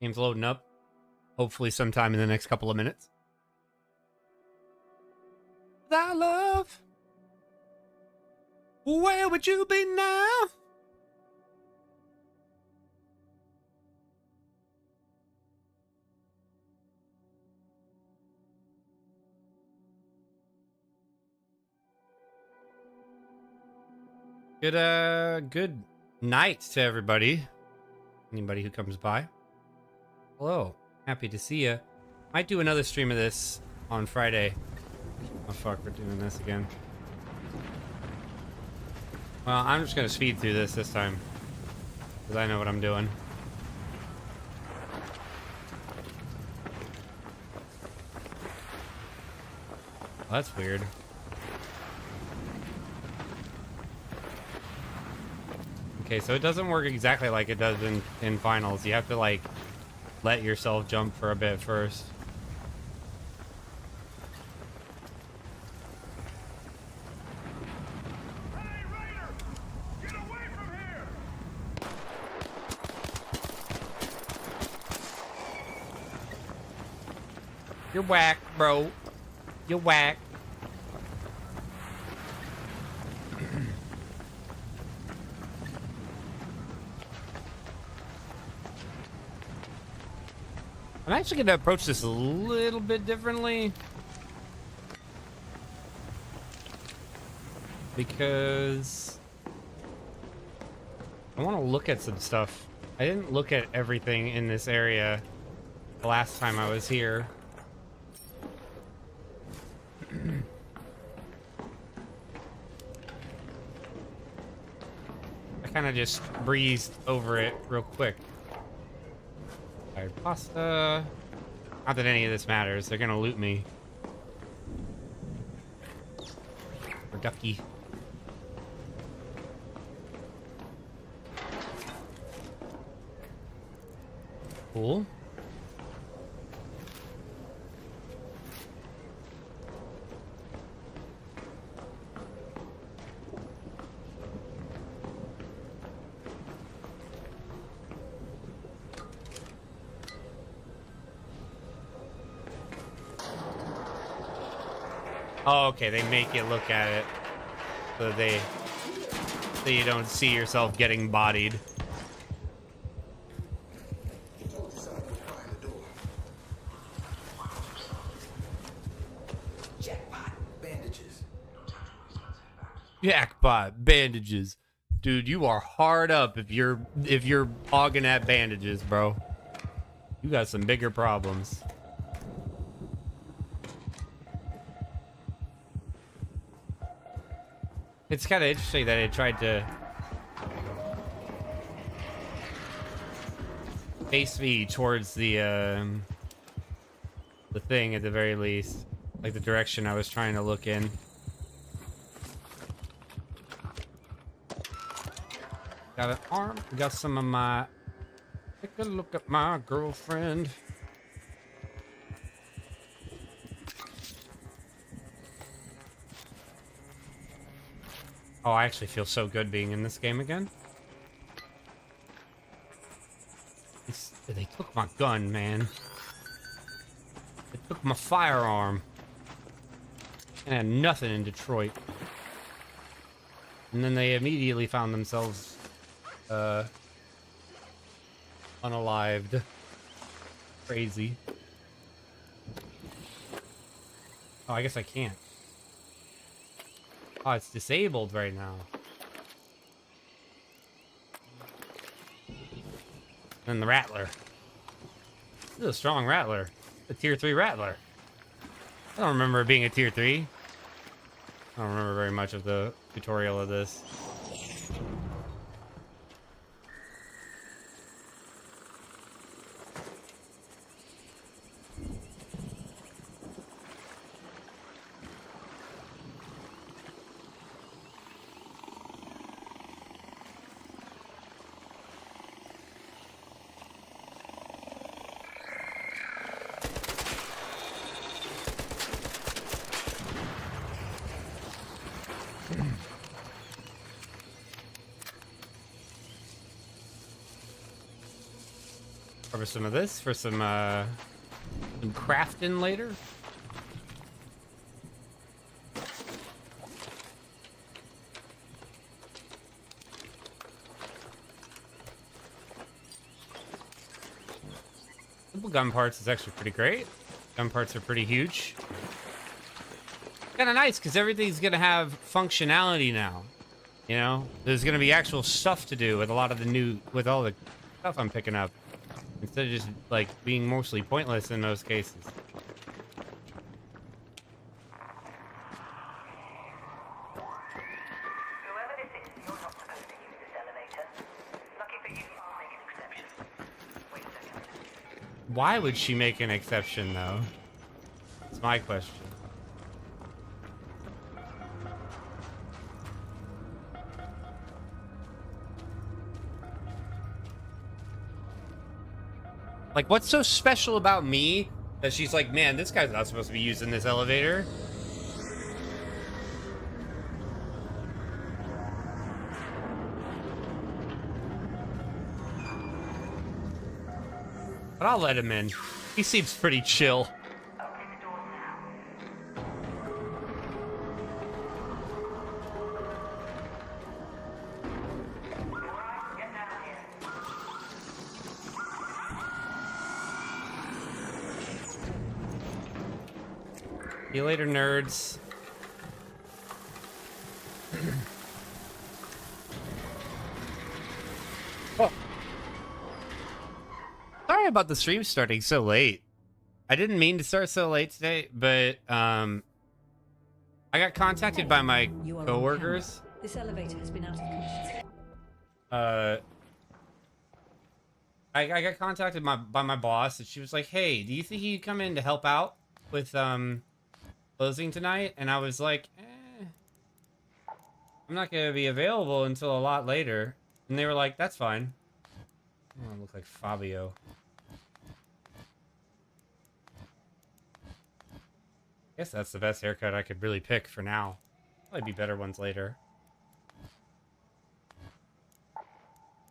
Game's loading up. Hopefully sometime in the next couple of minutes. Thy love, where would you be now? Good night to everybody. Anybody who comes by. Hello, happy to see you. Might do another stream of this on Friday. Oh fuck, we're doing this again. Well, I'm just gonna speed through this time, because I know what I'm doing. Oh, that's weird. Okay, so it doesn't work exactly like it does in finals. You have to like let yourself jump for a bit first. Hey, Raider! Get away from here! You're whack, bro. You're whack. I'm actually going to approach this a little bit differently. Because I want to look at some stuff. I didn't look at everything in this area the last time I was here. I kind of just breezed over it real quick. Fired pasta. Not that any of this matters. They're gonna loot me. Or ducky. Cool. Oh, okay, they make you look at it so you don't see yourself getting bodied. Jackpot bandages. Jackpot bandages. Dude, you are hard up if you're hogging at bandages, bro. You got some bigger problems. It's kind of interesting that it tried to face me towards the thing at the very least, like the direction I was trying to look in. Got an arm. We got some of my. Take a look at my girlfriend. Oh, I actually feel so good being in this game again. They took my gun, man. They took my firearm. And I had nothing in Detroit. And then they immediately found themselves unalived. Crazy. Oh, I guess I can't. Oh, it's disabled right now. And the Rattler. This is a strong Rattler. A tier 3 Rattler. I don't remember it being a tier 3. I don't remember very much of the tutorial of this. Cover some of this for some crafting later. Simple gun parts is actually pretty great. Gun parts are pretty huge. Kind of nice because everything's gonna have functionality now. You know, there's gonna be actual stuff to do with a lot of with all the stuff I'm picking up, instead of just like being mostly pointless in most cases. Whoever this is, you're not supposed to use this elevator. Lucky for you, I'll make an exception. Wait a second. Why would she make an exception, though? That's my question. Like, what's so special about me that she's like, man, this guy's not supposed to be using this elevator? But I'll let him in. He seems pretty chill. Open the doors now. Alright, get down here. See you later, nerds. Oh. Sorry about the stream starting so late. I didn't mean to start so late today, but I got contacted by my You are on coworkers. camera. This elevator has been out of commission. I got contacted by my boss, and she was like, "Hey, do you think you could come in to help out with closing tonight?" And I was like, I'm not gonna be available until a lot later. And they were like, "That's fine." Oh, I look like Fabio. Guess that's the best haircut I could really pick for now. Probably be better ones later.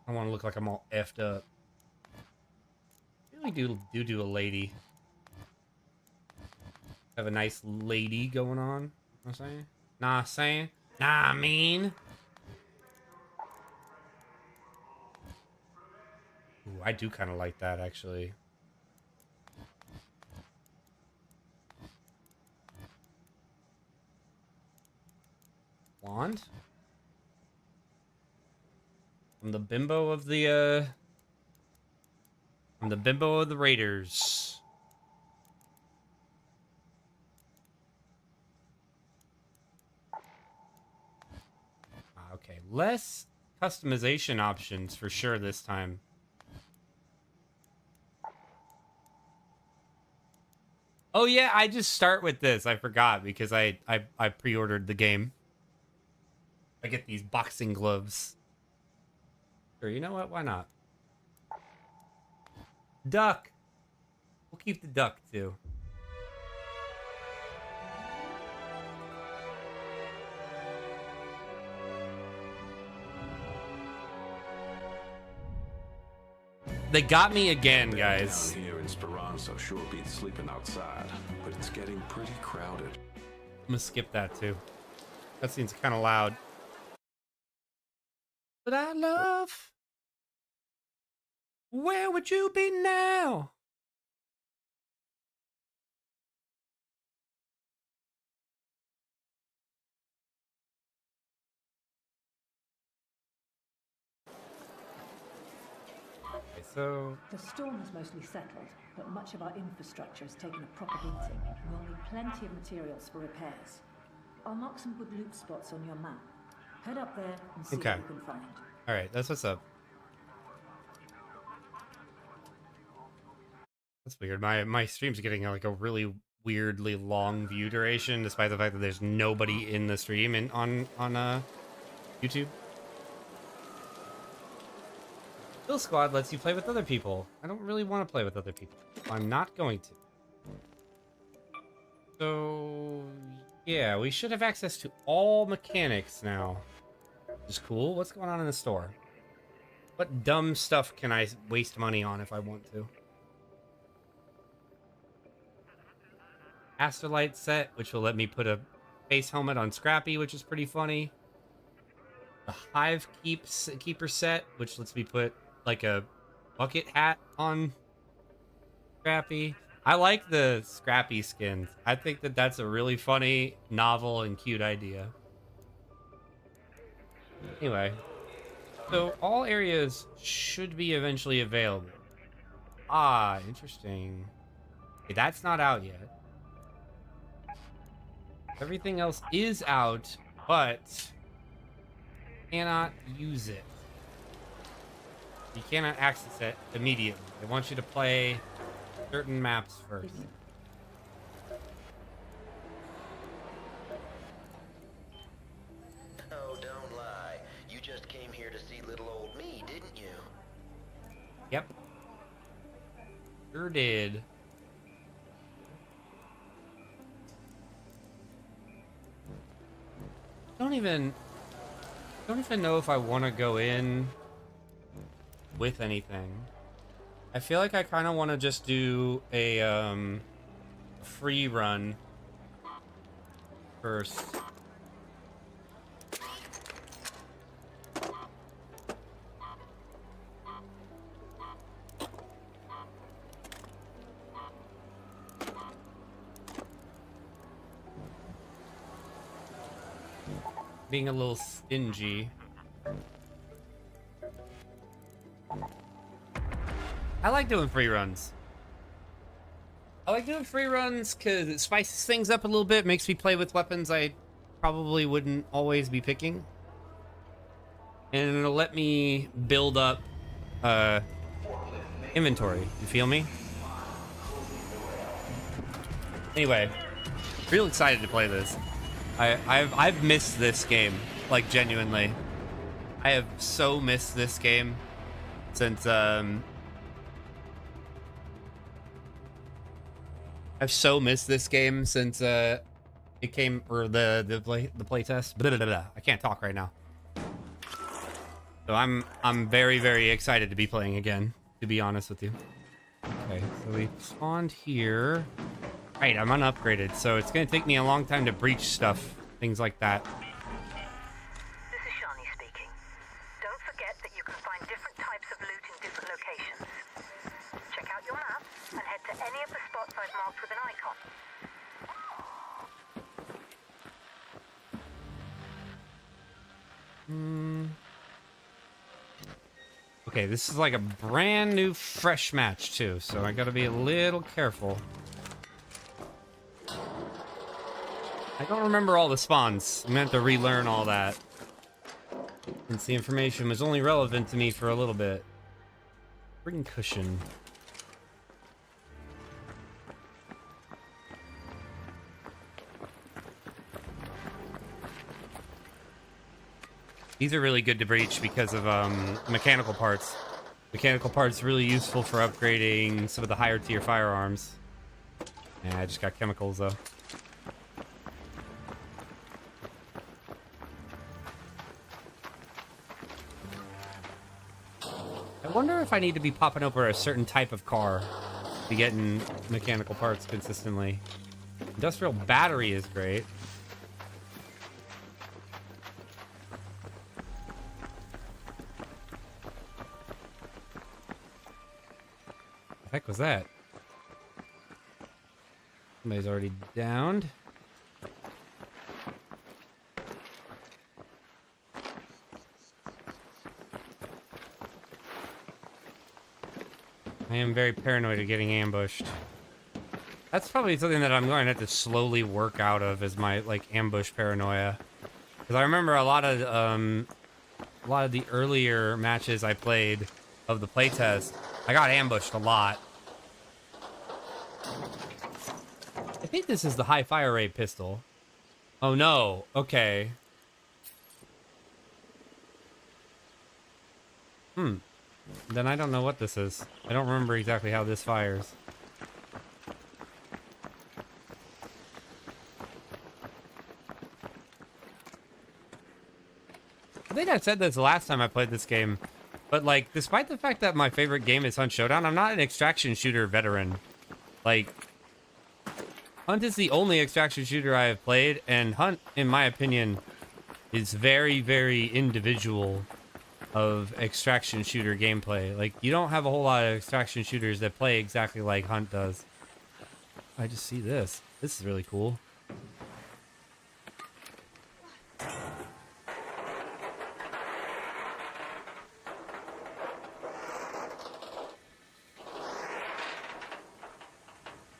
I want to look like I'm all effed up. Really do a lady. Have a nice lady going on. You know what I'm saying? Nah, saying? Nah, I mean. Ooh, I do kind of like that, actually. Blonde? I'm the bimbo of the, I'm the bimbo of the Raiders. Okay, less customization options for sure this time. Oh yeah, I just start with this. I forgot because I pre-ordered the game. I get these boxing gloves. Sure, you know what? Why not? Duck. We'll keep the duck too. They got me again, guys. Down here in Speranza sure beats sleeping outside, but it's getting pretty crowded. I'm gonna skip that too. That seems kind of loud. But I love. Where would you be now? Okay, so The storm has mostly settled, but much of our infrastructure has taken a proper beating. We'll need plenty of materials for repairs. I'll mark some good loot spots on your map. Head up there and see Okay. what you can find. all right, that's what's up. That's weird. My stream's getting like a really weirdly long view duration, despite the fact that there's nobody in the stream and on YouTube. Kill Squad lets you play with other people. I don't really want to play with other people. I'm not going to. So yeah, we should have access to all mechanics now. Which is cool. What's going on in the store? What dumb stuff can I waste money on if I want to? Astrolight set, which will let me put a face helmet on Scrappy, which is pretty funny. The Hive Keeper set, which lets me put like a bucket hat on Scrappy. I like the Scrappy skins. I think that that's a really funny, novel, and cute idea. Anyway, so all areas should be eventually available. Ah, interesting. Okay, that's not out yet. Everything else is out, but cannot use it. You cannot access it immediately. They want you to play certain maps first. Oh, don't lie. You just came here to see little old me, didn't you? Yep. Sure did. Don't even know if I want to go in with anything. I feel like I kind of want to just do a free run first. Being a little stingy. I like doing free runs. I like doing free runs because it spices things up a little bit, makes me play with weapons I probably wouldn't always be picking. And it'll let me build up inventory. You feel me? Anyway, real excited to play this. I've missed this game, like genuinely. I have so missed this game since I've so missed this game since it came, or the play test. Blah, blah, blah, blah. I can't talk right now. So I'm very, very excited to be playing again, to be honest with you. Okay, so we spawned here. Right, I'm unupgraded, so it's gonna take me a long time to breach stuff, things like that. This is Shani speaking. Don't forget that you can find different types of loot in different locations. Check out your map and head to any of the spots I've marked with an icon. Okay, this is like a brand new fresh match too, so I gotta be a little careful. I don't remember all the spawns. I'm gonna have to relearn all that. Since the information was only relevant to me for a little bit. Bring cushion. These are really good to breach because of mechanical parts. Mechanical parts really useful for upgrading some of the higher tier firearms. Yeah, I just got chemicals though. I wonder if I need to be popping over a certain type of car to be getting mechanical parts consistently. Industrial battery is great. What the heck was that? Somebody's already downed. I am very paranoid of getting ambushed. That's probably something that I'm going to have to slowly work out of, is my like ambush paranoia. Because I remember a lot of the earlier matches I played of the playtest, I got ambushed a lot. I think this is the high fire rate pistol. Oh no, okay. Then I don't know what this is. I don't remember exactly how this fires. I think I said this the last time I played this game. But like, despite the fact that my favorite game is Hunt Showdown, I'm not an extraction shooter veteran. Like, Hunt is the only extraction shooter I have played, and Hunt, in my opinion, is very, very individual of extraction shooter gameplay. Like, you don't have a whole lot of extraction shooters that play exactly like Hunt does. I just see this. This is really cool.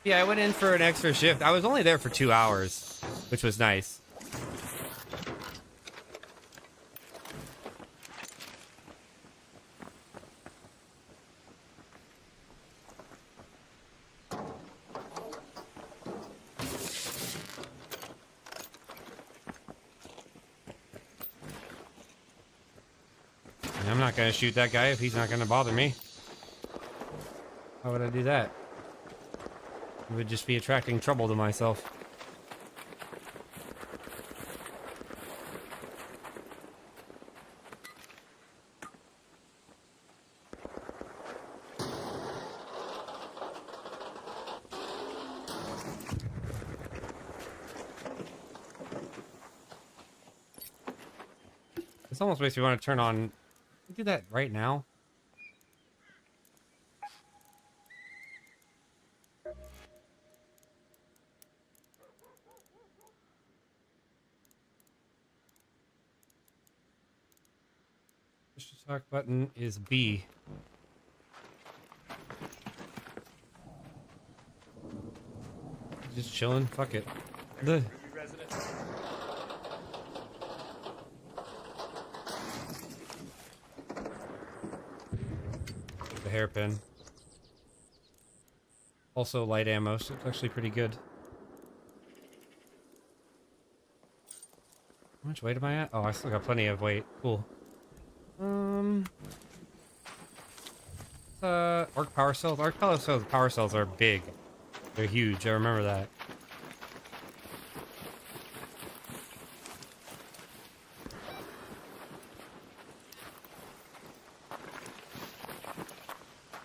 Yeah, I went in for an extra shift. I was only there for 2 hours, which was nice. And I'm not gonna shoot that guy if he's not gonna bother me. Why would I do that? It would just be attracting trouble to myself. This almost makes me want to turn on... Do that right now. Push to talk button is B. Just chilling. Fuck it. The hairpin. Also light ammo, so it's actually pretty good. How much weight am I at? Oh, I still got plenty of weight. Cool. Arc power cells. Arc power cells are big. They're huge. I remember that.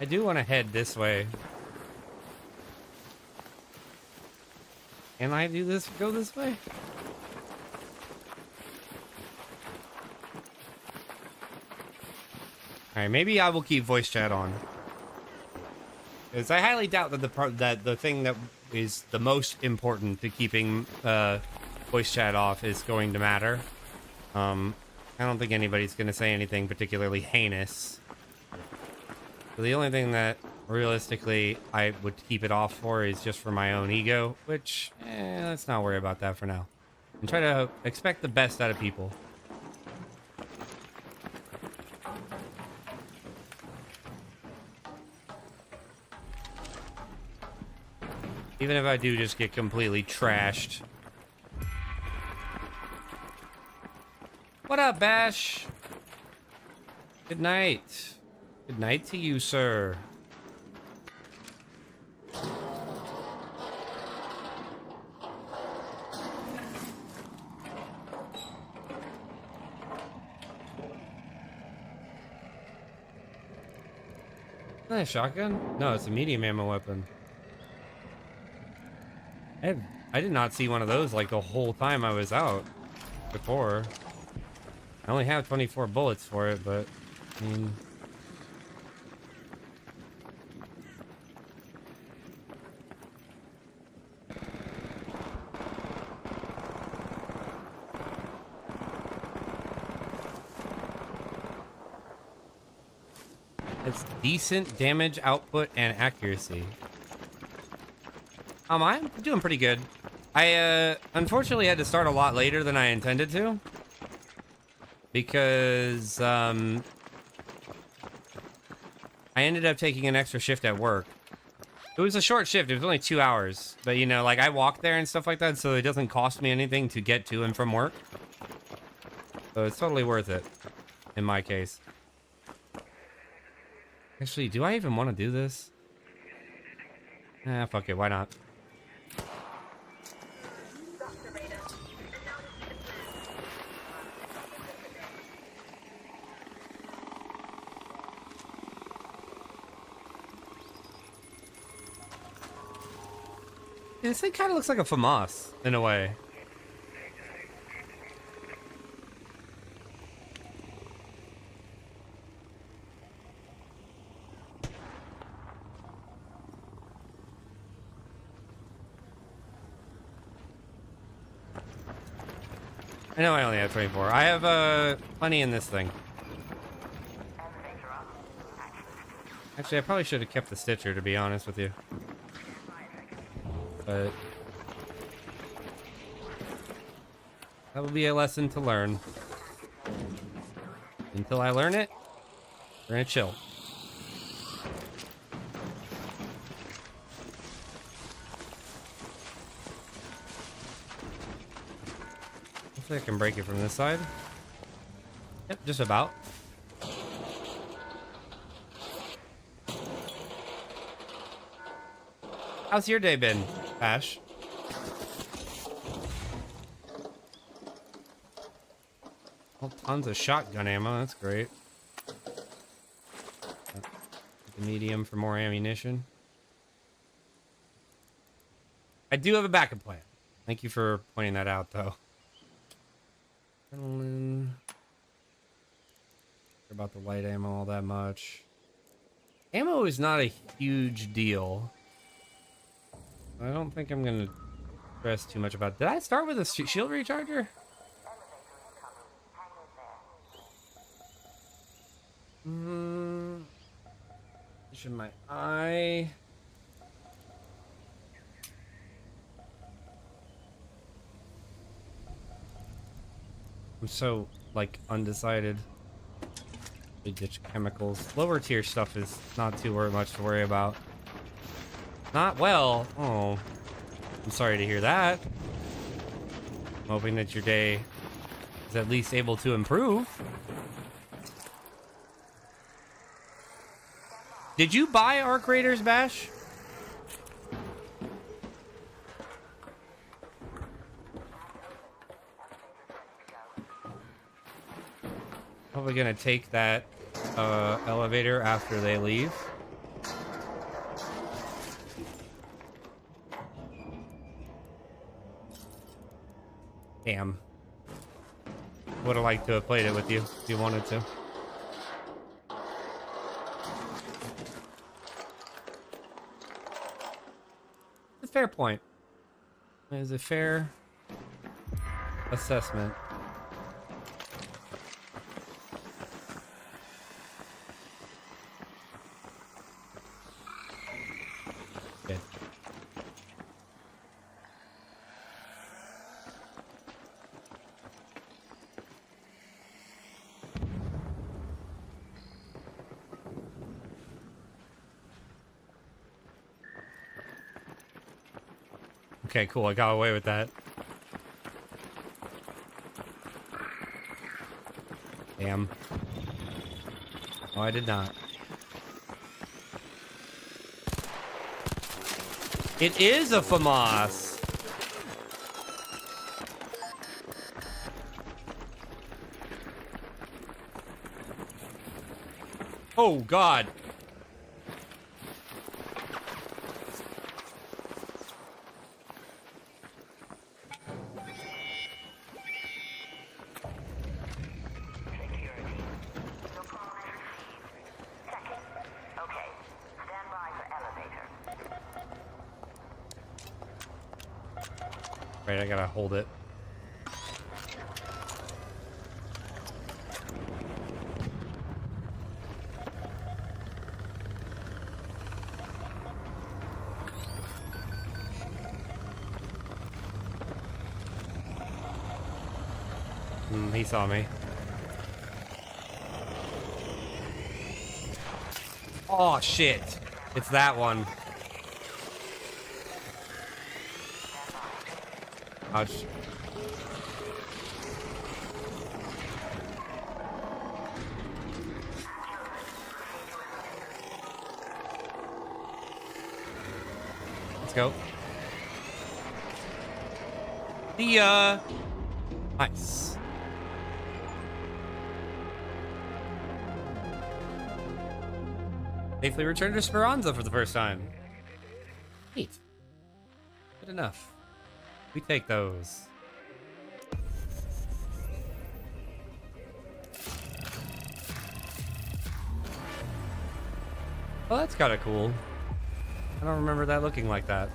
I do want to head this way. Can I do this? Go this way? Alright, maybe I will keep voice chat on. Because I highly doubt that the thing that is the most important to keeping voice chat off is going to matter. I don't think anybody's going to say anything particularly heinous. So the only thing that realistically I would keep it off for is just for my own ego, which, let's not worry about that for now. And try to expect the best out of people. Even if I do just get completely trashed. What up, Bash? Good night. Good night to you, sir. Is that a shotgun? No, it's a medium ammo weapon. I did not see one of those like the whole time I was out before. I only have 24 bullets for it, but I mean... It's decent damage output and accuracy. I'm doing pretty good. I unfortunately had to start a lot later than I intended to. Because I ended up taking an extra shift at work. It was a short shift, it was only 2 hours. But you know, like I walked there and stuff like that, so it doesn't cost me anything to get to and from work. So it's totally worth it, in my case. Actually, do I even want to do this? Fuck it, why not? This thing kind of looks like a FAMAS in a way. I know I only have 24. I have plenty in this thing. Actually, I probably should have kept the Stitcher, to be honest with you. But that will be a lesson to learn. Until I learn it, we're gonna chill. Hopefully I can break it from this side. Yep, just about. How's your day been, Ash? Oh, tons of shotgun ammo, that's great. The medium for more ammunition. I do have a backup plan. Thank you for pointing that out, though. Adrenaline. Care about the light ammo all that much. Ammo is not a huge deal. I don't think I'm gonna stress too much about it. Did I start with a shield recharger? Vision my eye. I'm so, like, undecided. We ditch chemicals. Lower tier stuff is not too much to worry about. Not well. Oh, I'm sorry to hear that. I'm hoping that your day is at least able to improve. Did you buy Arc Raiders, Bash? Probably gonna take that elevator after they leave. Damn. Would have liked to have played it with you if you wanted to. It's a fair point. It is a fair assessment. Good. Okay, cool. I got away with that. Damn. Oh, I did not. It is a FAMAS. Oh, God. Right, I gotta hold it. He saw me. Oh, shit. It's that one. Ouch. Let's go. See ya. Nice. Safely returned to Speranza for the first time. Neat. Good enough. We take those. Oh, that's kind of cool. I don't remember that looking like that.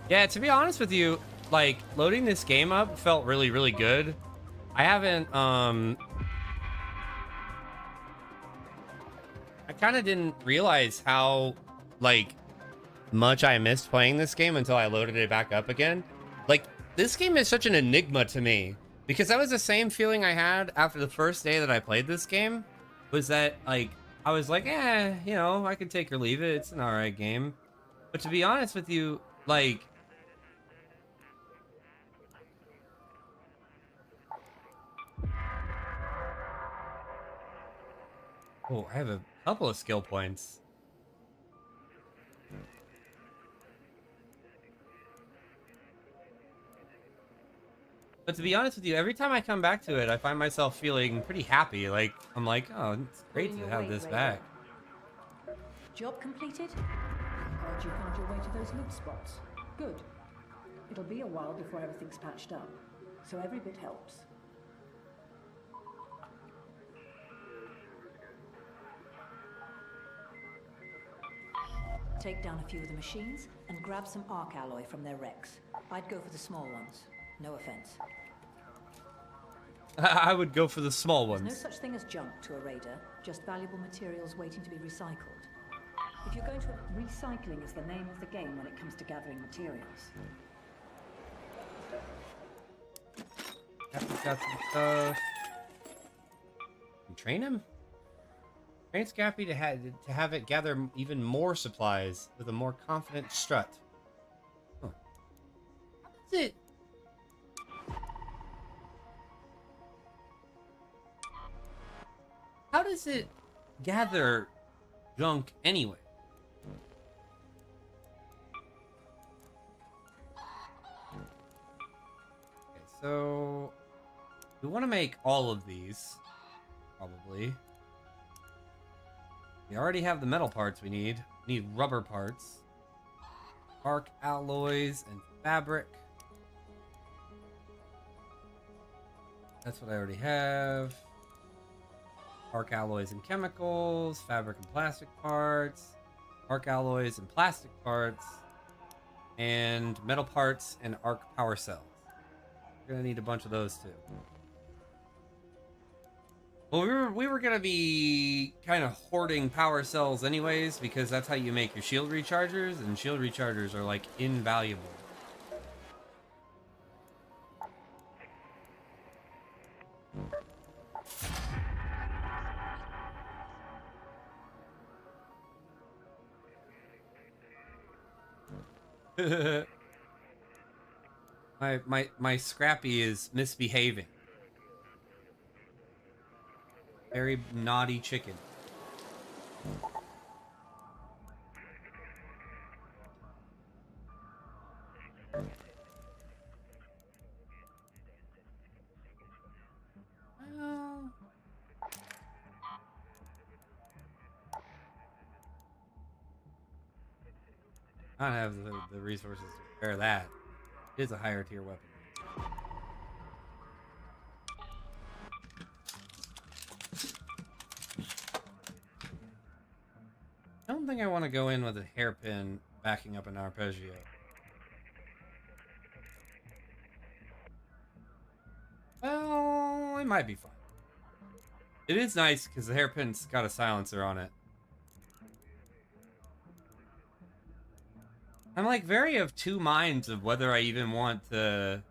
Yeah, to be honest with you, like, loading this game up felt really, really good. I haven't, I kind of didn't realize how, like, much I missed playing this game until I loaded it back up again. Like, this game is such an enigma to me, because that was the same feeling I had after the first day that I played this game, was that, like, I was like, you know, I could take or leave it. It's an alright game. But to be honest with you, like, oh, I have a couple of skill points. But to be honest with you, every time I come back to it, I find myself feeling pretty happy. Like, I'm like, oh, it's great Pulling to your have weight, this Raider. back. Job completed? Heard you found your way to those loot spots. Good. It'll be a while before everything's patched up, so every bit helps. Take down a few of the machines and grab some arc alloy from their wrecks. I'd go for the small ones. No offense. I would go for the small There's no ones. such thing as junk to a raider, just valuable materials waiting to be recycled. If you're going to... Recycling is the name of the game when it comes to gathering materials. Captain's got some stuff. And train him? Train Scrappy to have it gather even more supplies with a more confident strut. Huh. How does it... How does it gather junk anyway? Okay, so we want to make all of these, probably. We already have the metal parts we need. We need rubber parts, arc alloys, and fabric. That's what I already have. Arc alloys and chemicals, fabric and plastic parts, arc alloys and plastic parts, and metal parts and arc power cells. We're gonna need a bunch of those too. Well, we were gonna be kind of hoarding power cells anyways, because that's how you make your shield rechargers, and shield rechargers are like invaluable. my Scrappy is misbehaving. Very naughty chicken. Well, I don't have the resources to repair that. It is a higher tier weapon. I don't think I want to go in with a hairpin backing up an arpeggio. Well, it might be fun. It is nice because the hairpin's got a silencer on it. I'm like very of two minds of whether I even want to,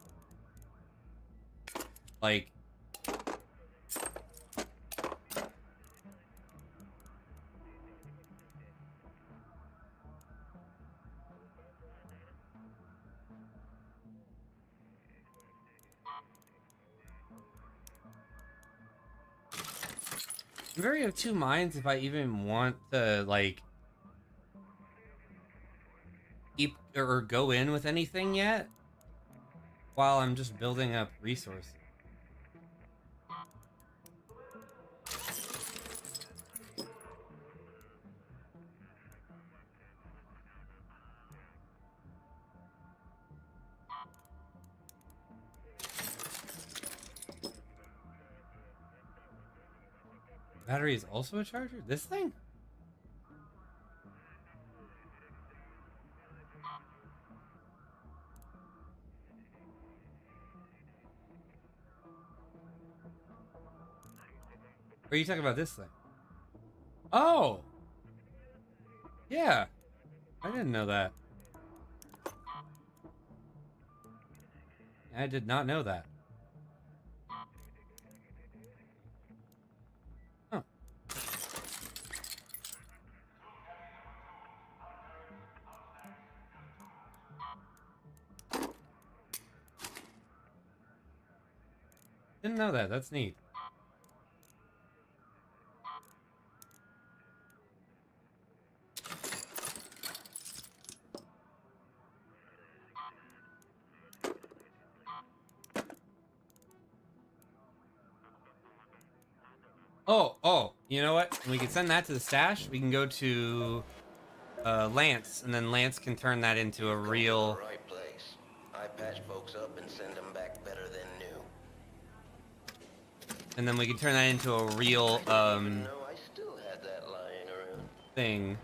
like, I'm very of two minds if I even want to, like, keep or go in with anything yet while I'm just building up resources. Battery is also a charger? This thing? Or are you talking about this thing? Oh! Yeah. I didn't know that. I did not know that. Huh. Didn't know that. That's neat. Oh, you know what? We can send that to the stash. We can go to Lance, and then Lance can turn that into a real... Right place. I patch folks up and send them back better than new. And then we can turn that into a real, No, I still had that lying around. thing.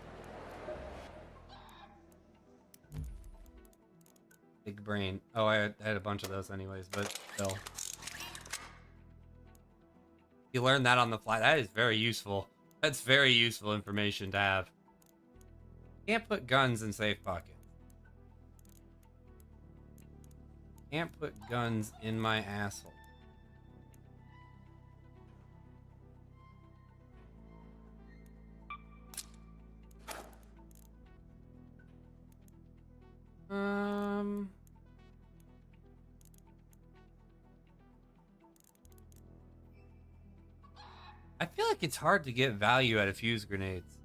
Big brain. Oh, I had a bunch of those anyways, but still. You learned that on the fly. That is very useful. That's very useful information to have. Can't put guns in safe pockets. Can't put guns in my asshole. I feel like it's hard to get value out of fuse grenades.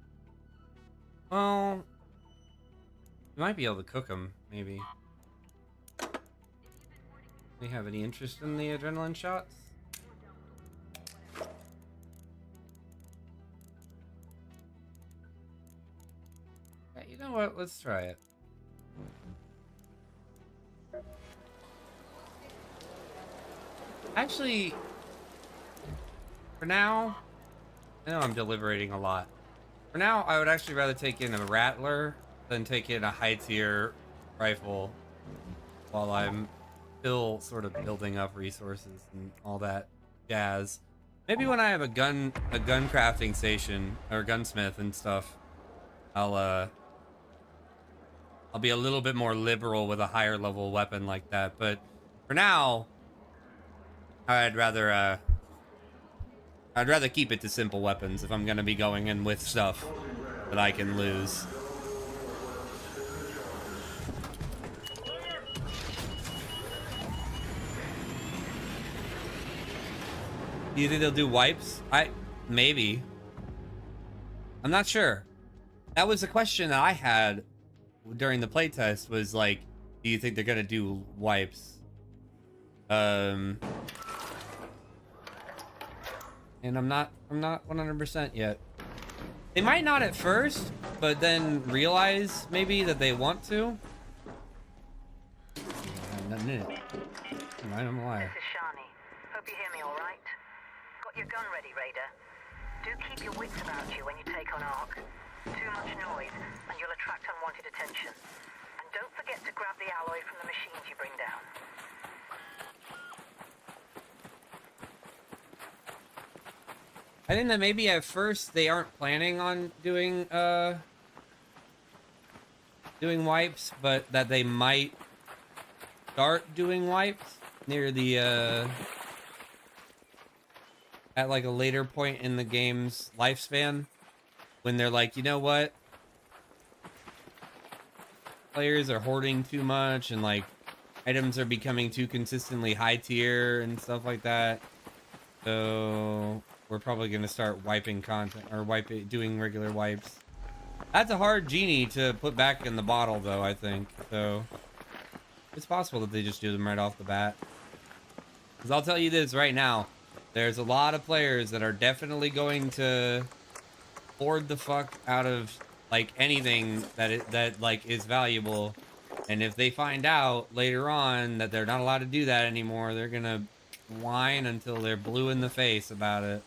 Well, you might be able to cook them, maybe. Do you have any interest in the adrenaline shots? Yeah, you know what? Let's try it. Actually, for now, I know I'm deliberating a lot. For now, I would actually rather take in a Rattler than take in a high tier rifle while I'm still sort of building up resources and all that jazz. Maybe when I have a gun crafting station or gunsmith and stuff, I'll be a little bit more liberal with a higher level weapon like that. But for now, I'd rather keep it to simple weapons if I'm gonna be going in with stuff that I can lose. Do you think they'll do wipes? Maybe. I'm not sure. That was a question that I had during the playtest, was like, do you think they're gonna do wipes? And I'm not 100% yet. They might not at first, but then realize maybe that they want to. Nothing in it. I'm alive. This is Shani. Hope you hear me all right. Got your gun ready, Raider. Do keep your wits about you when you take on Ark. Too much noise, and you'll attract unwanted attention. And don't forget to grab the alloy from the machines you bring down. I think that maybe at first they aren't planning on doing wipes, but that they might start doing wipes near the at like a later point in the game's lifespan, when they're like, you know what, players are hoarding too much and like items are becoming too consistently high tier and stuff like that, so we're probably going to start wiping content, or doing regular wipes. That's a hard genie to put back in the bottle, though, I think. So it's possible that they just do them right off the bat. Because I'll tell you this right now, there's a lot of players that are definitely going to hoard the fuck out of like anything that like is valuable. And if they find out later on that they're not allowed to do that anymore, they're gonna whine until they're blue in the face about it.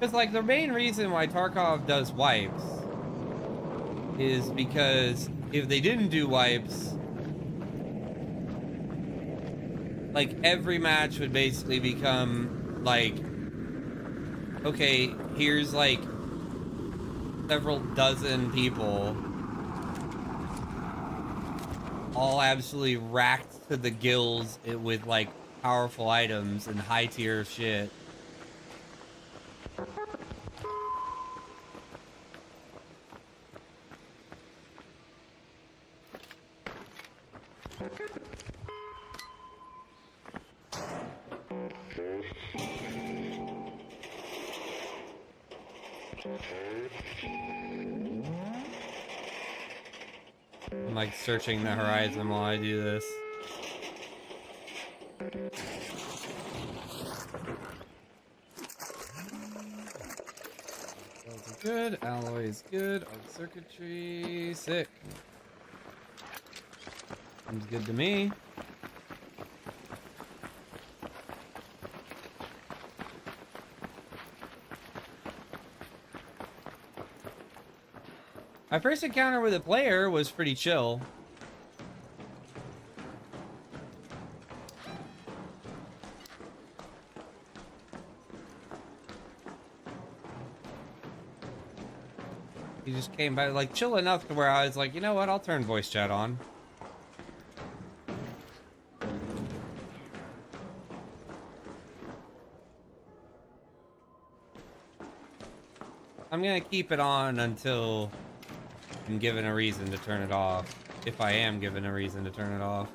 Because, like, the main reason why Tarkov does wipes is because if they didn't do wipes, like, every match would basically become, like, okay, here's, like, several dozen people all absolutely racked to the gills with, like, powerful items and high-tier shit. I'm like searching the horizon while I do this. Those are good. Alloy is good. Art circuitry, sick. Seems good to me. My first encounter with a player was pretty chill. He just came by, like, chill enough to where I was like, you know what, I'll turn voice chat on. I'm gonna keep it on until I'm given a reason to turn it off. If I am given a reason to turn it off.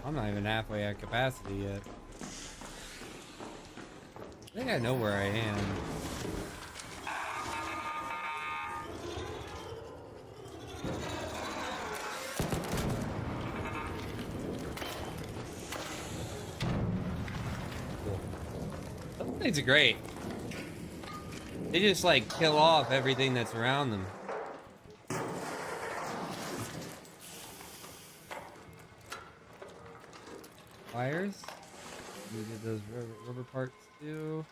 I'm not even halfway at capacity yet. I think I know where I am. Cool. Those things are great. They just like kill off everything that's around them. Wires. We did those rubber parts too.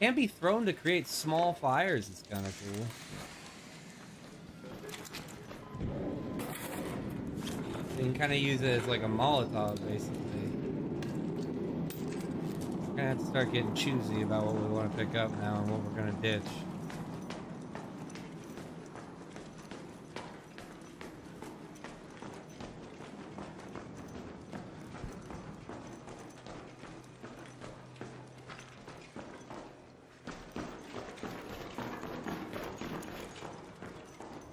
Can be thrown to create small fires. It's kind of cool. You can kind of use it as like a Molotov, basically. We're gonna have to start getting choosy about what we want to pick up now and what we're gonna ditch.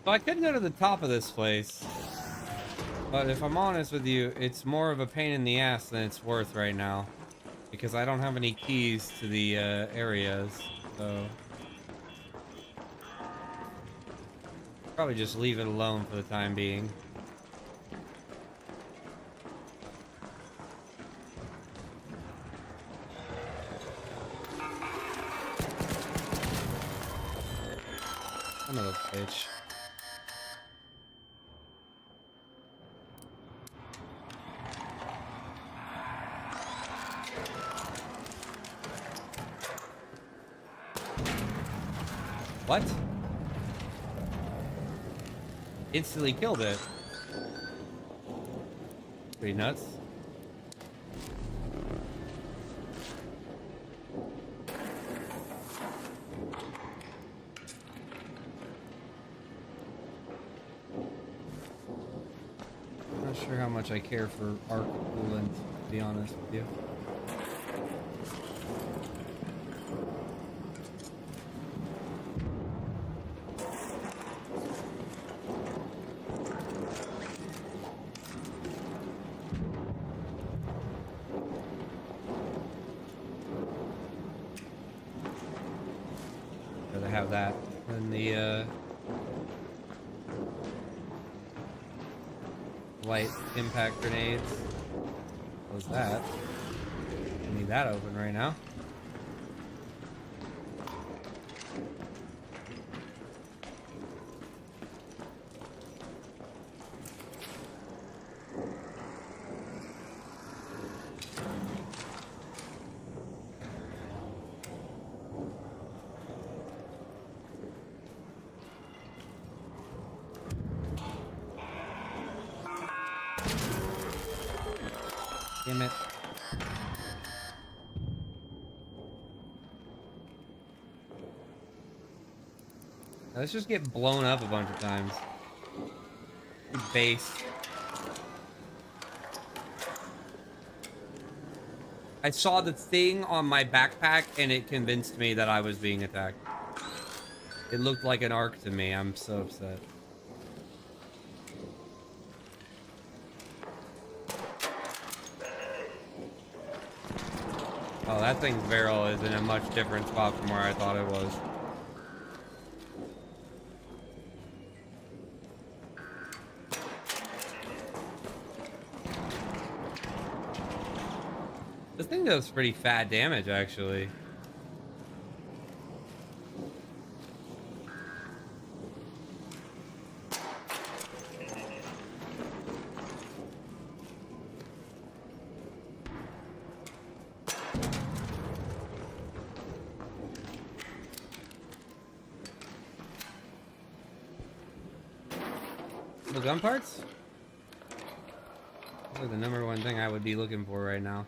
So I could go to the top of this place. But if I'm honest with you, it's more of a pain in the ass than it's worth right now. Because I don't have any keys to the areas, so... probably just leave it alone for the time being. Another bitch. What? Instantly killed it. pretty nuts. Not sure how much I care for arc coolant, to be honest with you. Rather have that than the light impact grenades. Close that. I need that open right now. Damn it. Let's just get blown up a bunch of times. Base. I saw the thing on my backpack and it convinced me that I was being attacked. It looked like an arc to me. I'm so upset. Oh, that thing's barrel is in a much different spot from where I thought it was. This thing does pretty fat damage, actually. The gun parts? Those are the number one thing I would be looking for right now.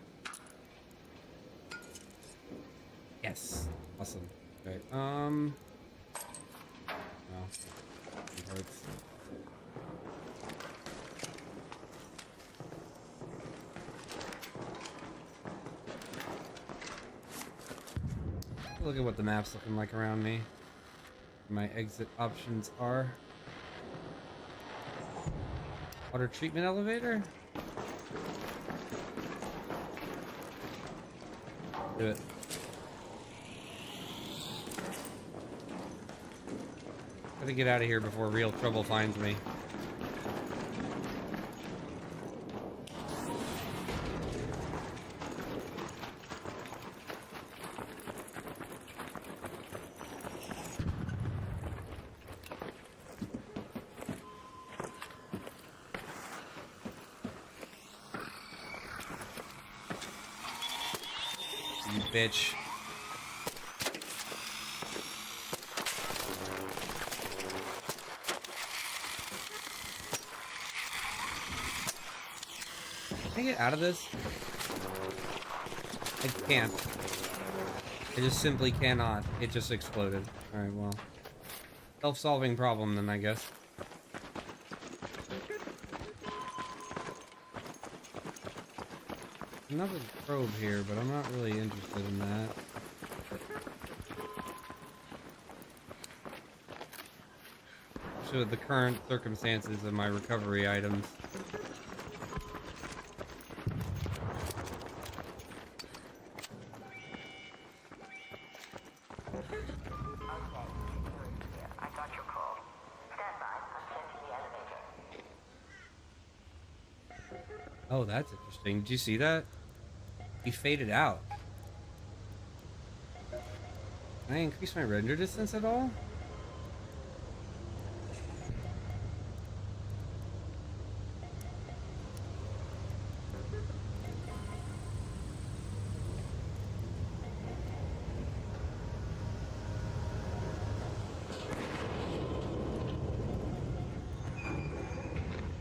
Yes. Awesome. Okay. No. Parts. Look at what the map's looking like around me. My exit options are. Water treatment elevator? Do it. Gotta get out of here before real trouble finds me. You bitch. Can I get out of this? I can't. I just simply cannot. It just exploded. Alright, well. Self-solving problem then, I guess. Another probe here, but I'm not really interested in that. Especially with the current circumstances of my recovery items. I got your call. Stand by. I'm sending the elevator. Oh, that's interesting. Did you see that? He faded out. Can I increase my render distance at all?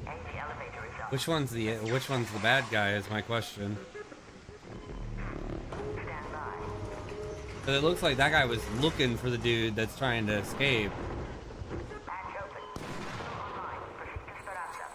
And the elevator is up. Which one's the bad guy is my question. Stand by. But it looks like that guy was looking for the dude that's trying to escape. Hatch open. Online. Proceed to Speranza.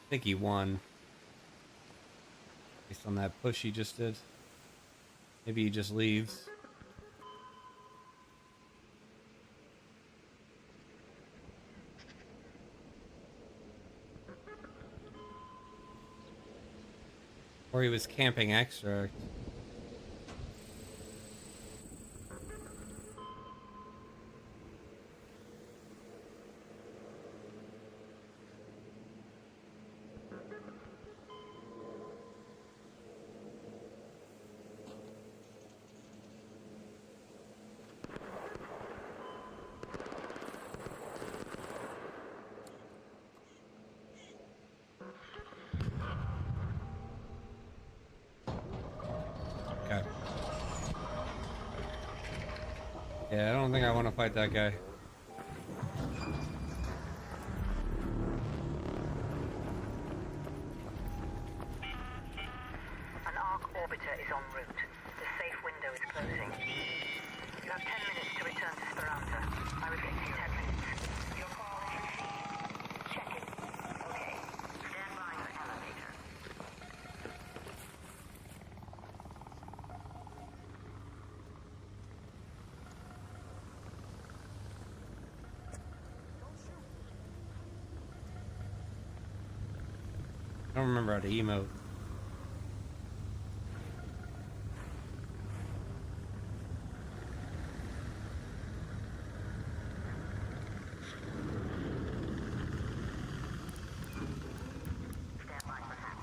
I think he won. Based on that push he just did. Maybe he just leaves. Or he was camping extract. Okay. Yeah, I don't think I want to fight that guy. An Ark orbiter is en route. The safe window is closing. You have 10 minutes to return to Speranza. I repeat, 10 minutes. Your call is received. Check it. Okay. Stand by for elevator. I don't remember how to emote.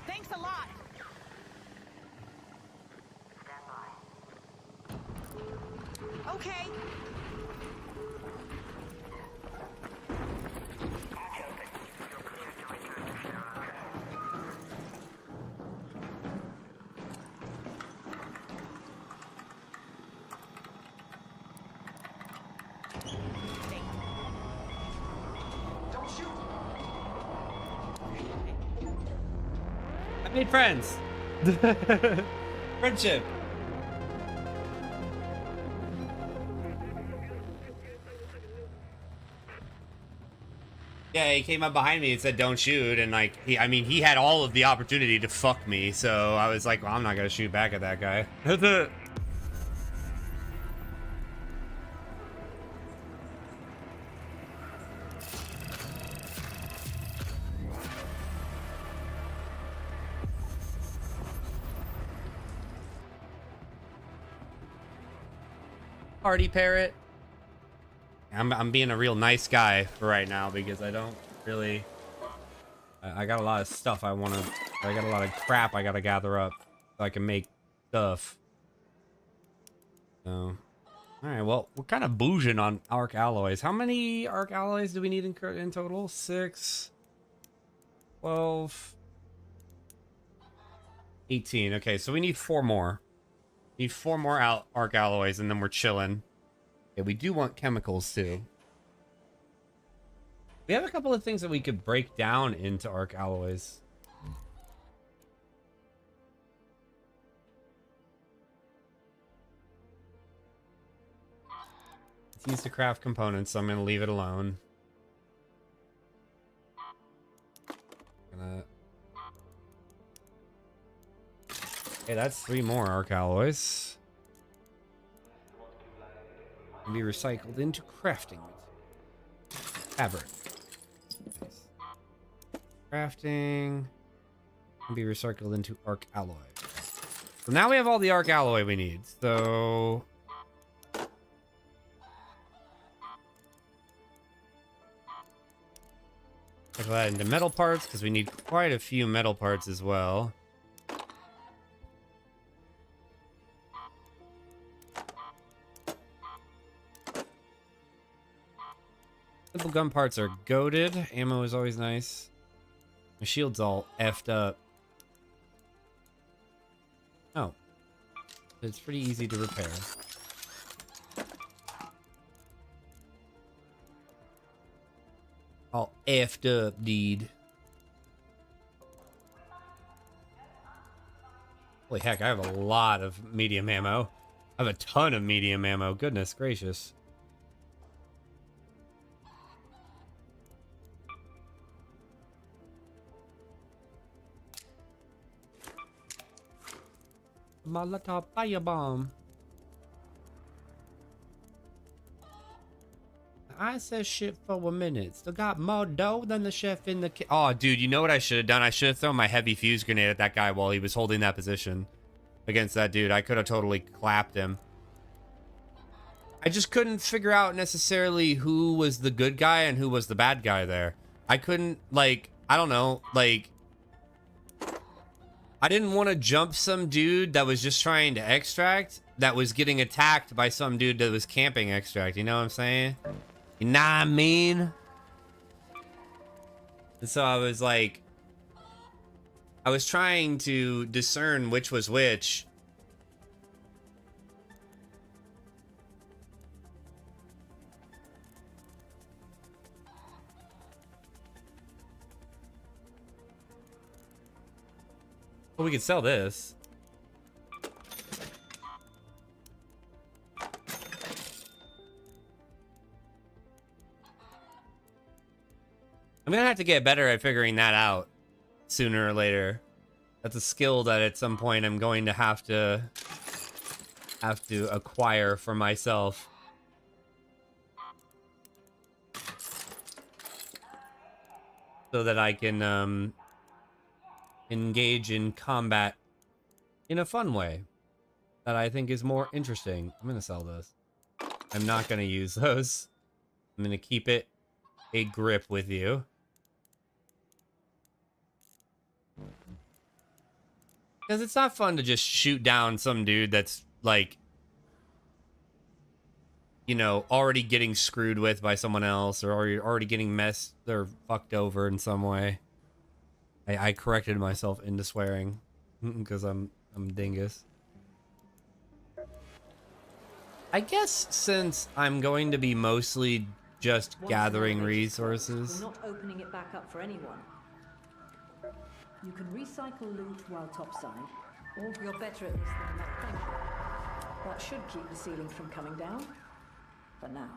Thanks a lot. Stand by. Okay. Hatch open. You're cleared to return to Speranza. Don't shoot! I made friends. Friendship. Yeah, he came up behind me and said, "Don't shoot," and like, he had all of the opportunity to fuck me, so I was like, "Well, I'm not gonna shoot back at that guy." Party parrot. I'm being a real nice guy for right now because I don't really. I got a lot of stuff I got a lot of crap I gotta gather up so I can make stuff. So, all right. Well, we're kind of bouging on arc alloys. How many arc alloys do we need in total? 6, 12, 18. Okay, so we need 4 more. Need 4 more arc alloys, and then we're chilling. Yeah, we do want chemicals too. We have a couple of things that we could break down into arc alloys. It's used to craft components, so I'm gonna leave it alone. Okay, that's 3 more arc alloys. Can be recycled into crafting fabric. Nice. Crafting can be recycled into arc alloy. So now we have all the arc alloy we need. So put that into metal parts because we need quite a few metal parts as well. Rifle gun parts are goated. Ammo is always nice. My shield's all effed up. Oh. It's pretty easy to repair. All effed up, dude. Holy heck, I have a lot of medium ammo. I have a ton of medium ammo. Goodness gracious. Molotov firebomb. I said shit for a minute. Still got more dough than the chef in the Oh, dude, you know what I should have done? I should have thrown my heavy fuse grenade at that guy while he was holding that position against that dude. I could have totally clapped him. I just couldn't figure out necessarily who was the good guy and who was the bad guy there. I couldn't, like, I don't know, like, I didn't want to jump some dude that was just trying to extract that was getting attacked by some dude that was camping extract. You know what I'm saying? You know what I mean? And so I was like, I was trying to discern which was which. Well, we could sell this. I'm gonna have to get better at figuring that out sooner or later. That's a skill that at some point I'm going to have to acquire for myself. So that I can engage in combat in a fun way that I think is more interesting. I'm gonna sell this. I'm not gonna use those. I'm gonna keep it a grip with you. Because it's not fun to just shoot down some dude that's like, you know, already getting screwed with by someone else, or already getting messed or fucked over in some way. I corrected myself into swearing because I'm dingus. I guess since I'm going to be mostly just gathering resources. We're not opening it back up for anyone. You can recycle loot while topside, or you're better at this than that. Thank you. That should keep the ceiling from coming down. For now.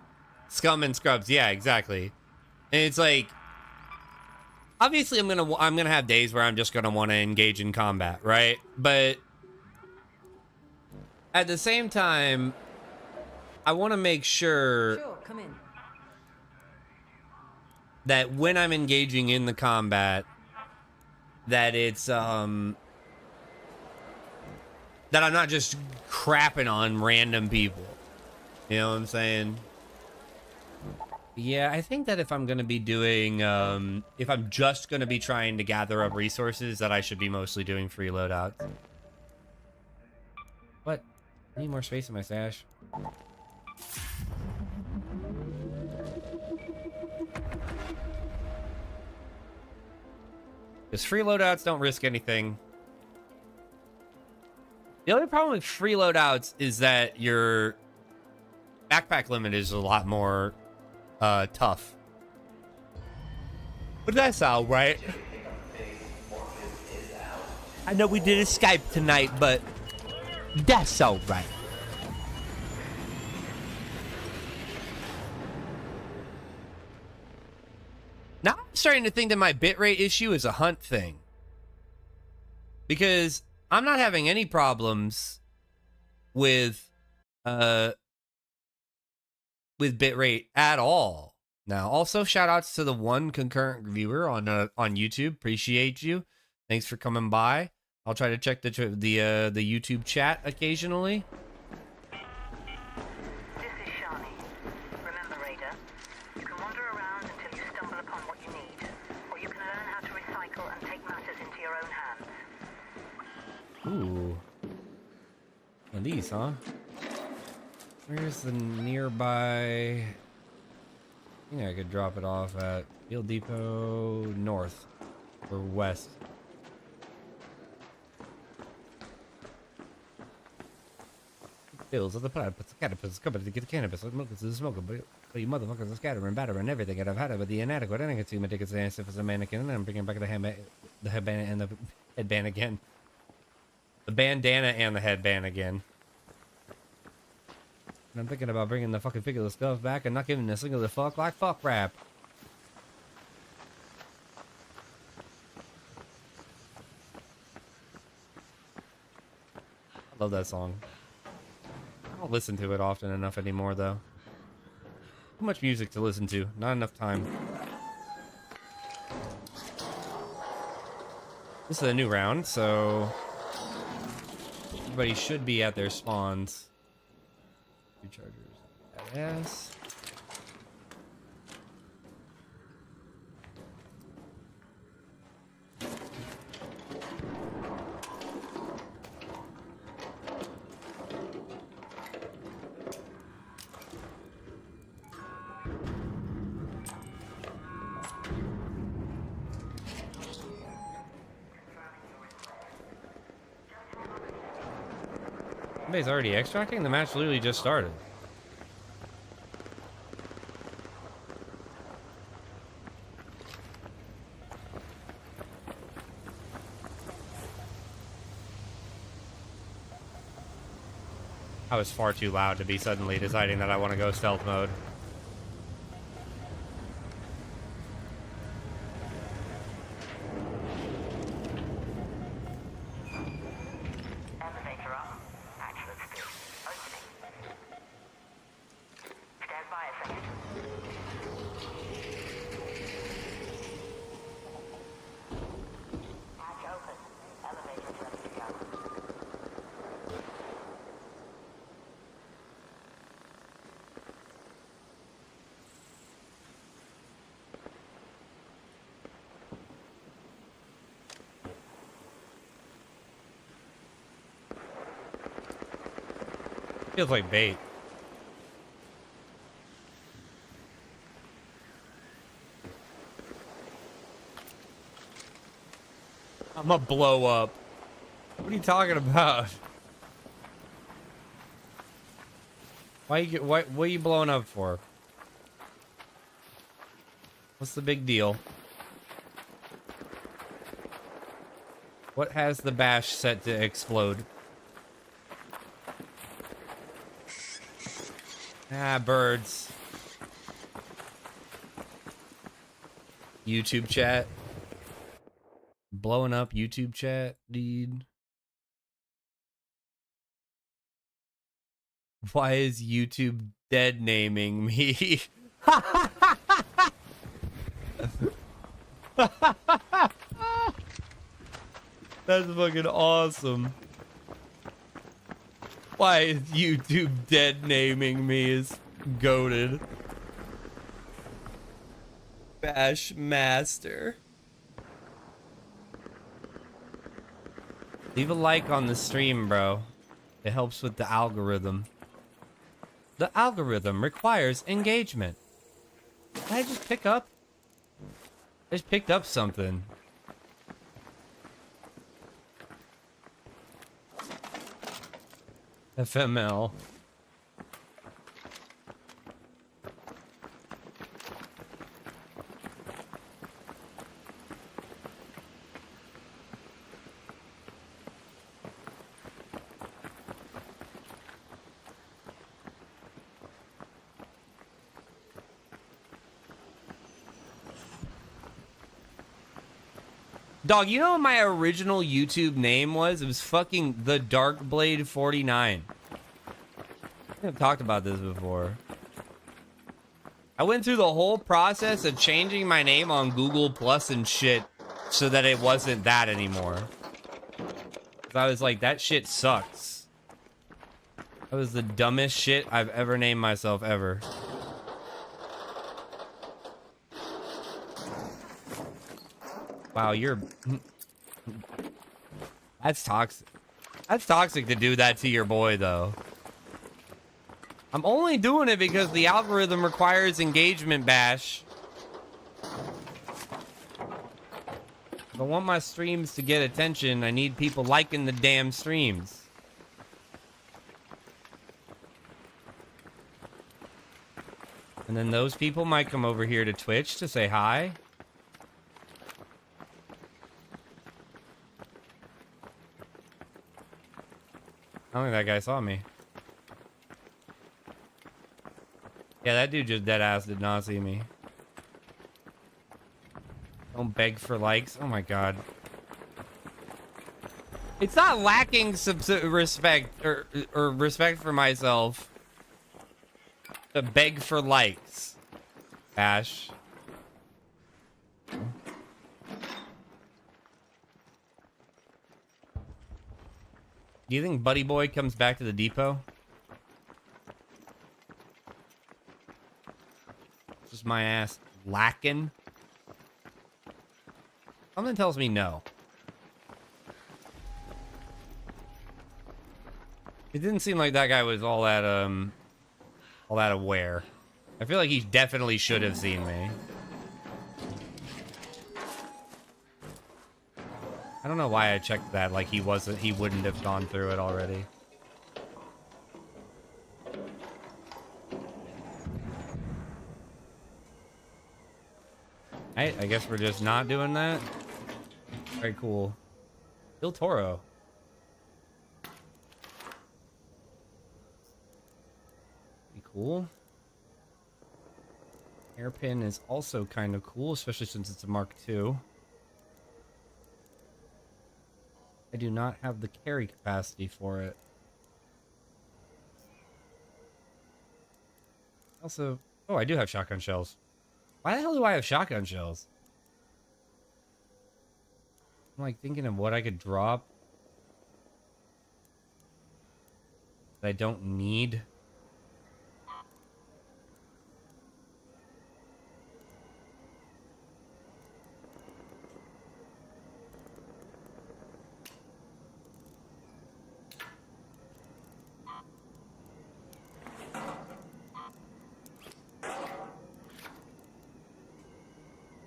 Scum and scrubs, yeah, exactly. And it's like, obviously I'm gonna have days where I'm just gonna want to engage in combat, right? But at the same time, I want to make sure Come in. that when I'm engaging in the combat, that it's that I'm not just crapping on random people. You know what I'm saying? Yeah, I think that if I'm gonna be doing if I'm just gonna be trying to gather up resources, that I should be mostly doing free loadouts. What? I need more space in my stash. Because free loadouts don't risk anything. The only problem with free loadouts is that your backpack limit is a lot more tough. But that's all right. I know we did a Skype tonight, but that's all right. Now I'm starting to think that my bitrate issue is a hunt thing. Because I'm not having any problems with bitrate at all. Now, also shout outs to the one concurrent viewer on YouTube. Appreciate you. Thanks for coming by. I'll try to check the YouTube chat occasionally. This is Shani. Remember, Raider, you can wander around until you stumble upon what you need, or you can learn how to recycle and take matters into your own hands. Ooh. And these, huh? Where's the nearby? I think I could drop it off at Field Depot North or West. Bills of the platypus, caterpillars, company to get the cannabis, like milkers to the smoker, but you motherfuckers are scattering, battering everything, and I've had it with the inadequate. I didn't get too many tickets to answer as a mannequin, and then I'm bringing back the headband and the headband again. The bandana and the headband again. And I'm thinking about bringing the fucking figureless stuff back and not giving a single fuck like fuck rap. I love that song. I don't listen to it often enough anymore, though. Too much music to listen to. Not enough time. This is a new round, so everybody should be at their spawns. Two chargers. Yes. Somebody's already extracting? The match literally just started. I was far too loud to be suddenly deciding that I want to go stealth mode. Elevator up. Access still. Opening. Stand by a second. Hatch open. Elevator's ready to go. Feels like bait. I'm gonna blow up. What are you talking about? What are you blowing up for? What's the big deal? What has the bash set to explode? Ah, birds. YouTube chat. Blowing up YouTube chat, dude. Why is YouTube dead naming me? That's fucking awesome. Why is YouTube dead naming me is goated. Bash Master. Leave a like on the stream, bro. It helps with the algorithm. The algorithm requires engagement. Did I just pick up? I just picked up something. FML. Dog, you know what my original YouTube name was? It was fucking The Dark Blade 49. I've talked about this before. I went through the whole process of changing my name on Google Plus and shit so that it wasn't that anymore. 'Cause I was like, that shit sucks. That was the dumbest shit I've ever named myself ever. Wow, you're... That's toxic. That's toxic to do that to your boy, though. I'm only doing it because the algorithm requires engagement, Bash. If I want my streams to get attention, I need people liking the damn streams. And then those people might come over here to Twitch to say hi. I don't think that guy saw me. Yeah, that dude just dead ass did not see me. Don't beg for likes. Oh my god. It's not lacking respect or respect for myself to beg for likes, Ash. Do you think Buddy Boy comes back to the depot? Just my ass lacking. Something tells me no. It didn't seem like that guy was all that aware. I feel like he definitely should have seen me. I don't know why I checked that like he wouldn't have gone through it already. I guess we're just not doing that. Very cool. Bill Toro. Pretty cool. Hairpin is also kind of cool, especially since it's a Mark II. I do not have the carry capacity for it. Also, oh, I do have shotgun shells. Why the hell do I have shotgun shells? I'm like thinking of what I could drop that I don't need.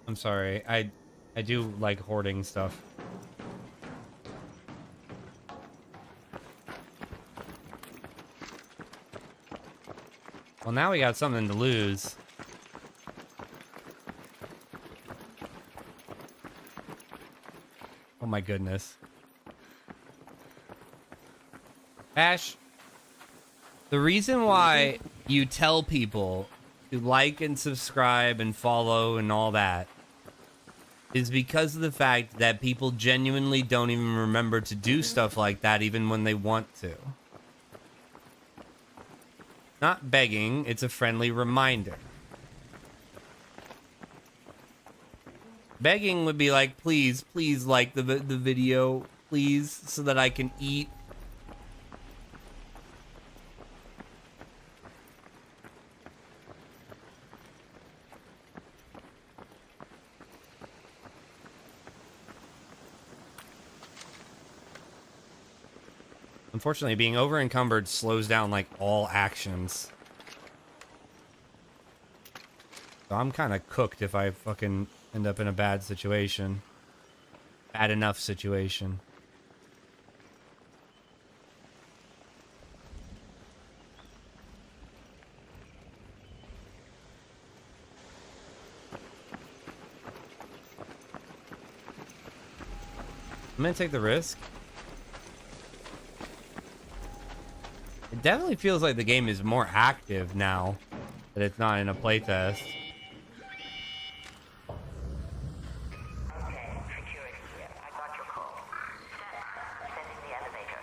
I'm sorry. I do like hoarding stuff. Well, now we got something to lose. Oh my goodness. Ash, the reason why you tell people to like and subscribe and follow and all that is because of the fact that people genuinely don't even remember to do stuff like that even when they want to. Not begging, it's a friendly reminder. Begging would be like, please like the video, please, so that I can eat. Unfortunately, being over encumbered slows down like all actions. So I'm kind of cooked if I fucking end up in a bad situation. Bad enough situation. I'm gonna take the risk. It definitely feels like the game is more active now that it's not in a playtest. Okay, security here. I got your call. Sending the elevator.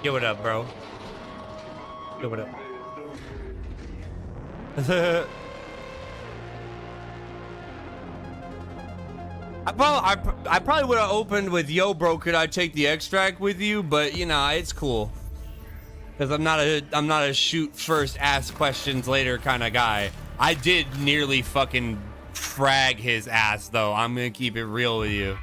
Yo, what up, bro? Yo, what up? I probably would have opened with "Yo, bro, could I take the extract with you?" But you know, it's cool because I'm not a shoot first, ask questions later kind of guy. I did nearly fucking frag his ass though. I'm gonna keep it real with you.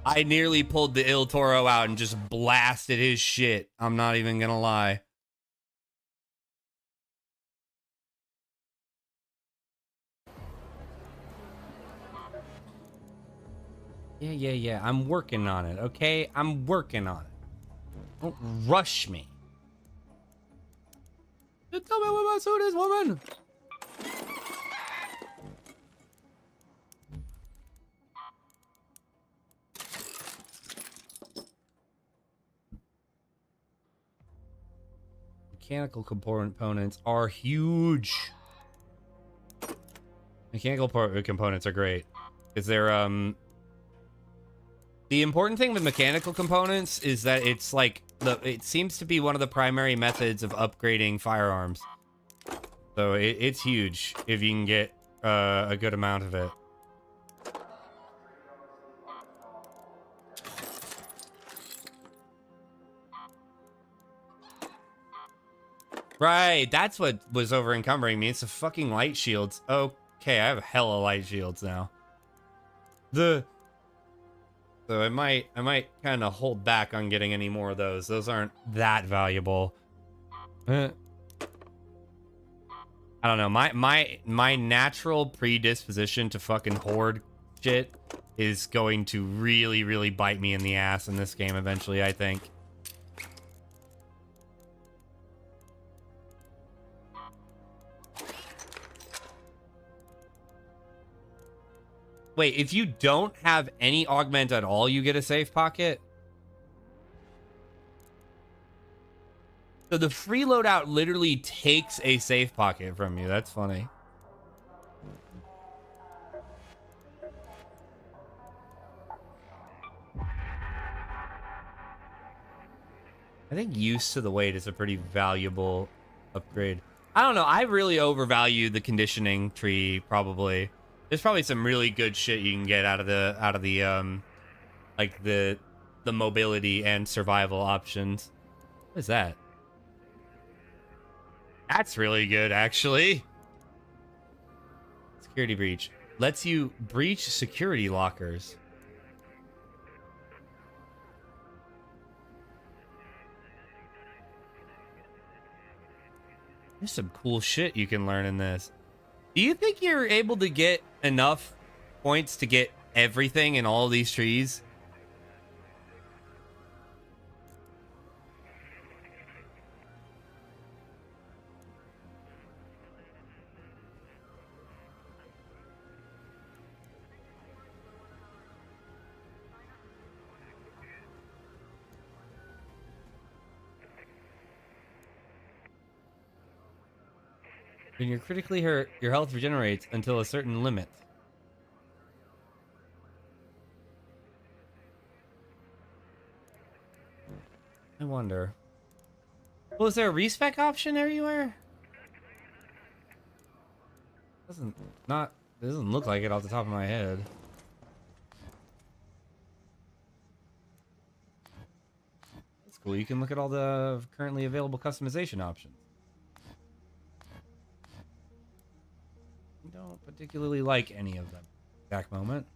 I nearly pulled the Il Toro out and just blasted his shit. I'm not even gonna lie. Yeah. I'm working on it, okay? I'm working on it. Don't rush me. Just tell me what my suit is, woman. Mechanical components are huge. Mechanical components are great because they're the important thing with mechanical components is that it's like it seems to be one of the primary methods of upgrading firearms. So it's huge if you can get a good amount of it. Right, that's what was over encumbering me. It's the fucking light shields. Okay, I have hella light shields now. So I might kind of hold back on getting any more of those. Those aren't that valuable. I don't know. My natural predisposition to fucking hoard shit is going to really bite me in the ass in this game eventually, I think. Wait, if you don't have any augment at all, you get a safe pocket? So the free loadout literally takes a safe pocket from you. That's funny. I think use to the weight is a pretty valuable upgrade. I don't know. I really overvalue the conditioning tree, probably. There's probably some really good shit you can get out of the like the mobility and survival options. What is that? That's really good, actually. Security breach lets you breach security lockers. There's some cool shit you can learn in this. Do you think you're able to get enough points to get everything in all these trees? When you're critically hurt, your health regenerates until a certain limit. I wonder. Well, is there a respec option everywhere? Doesn't look like it off the top of my head. That's cool. You can look at all the currently available customization options. Don't particularly like any of them. Back moment.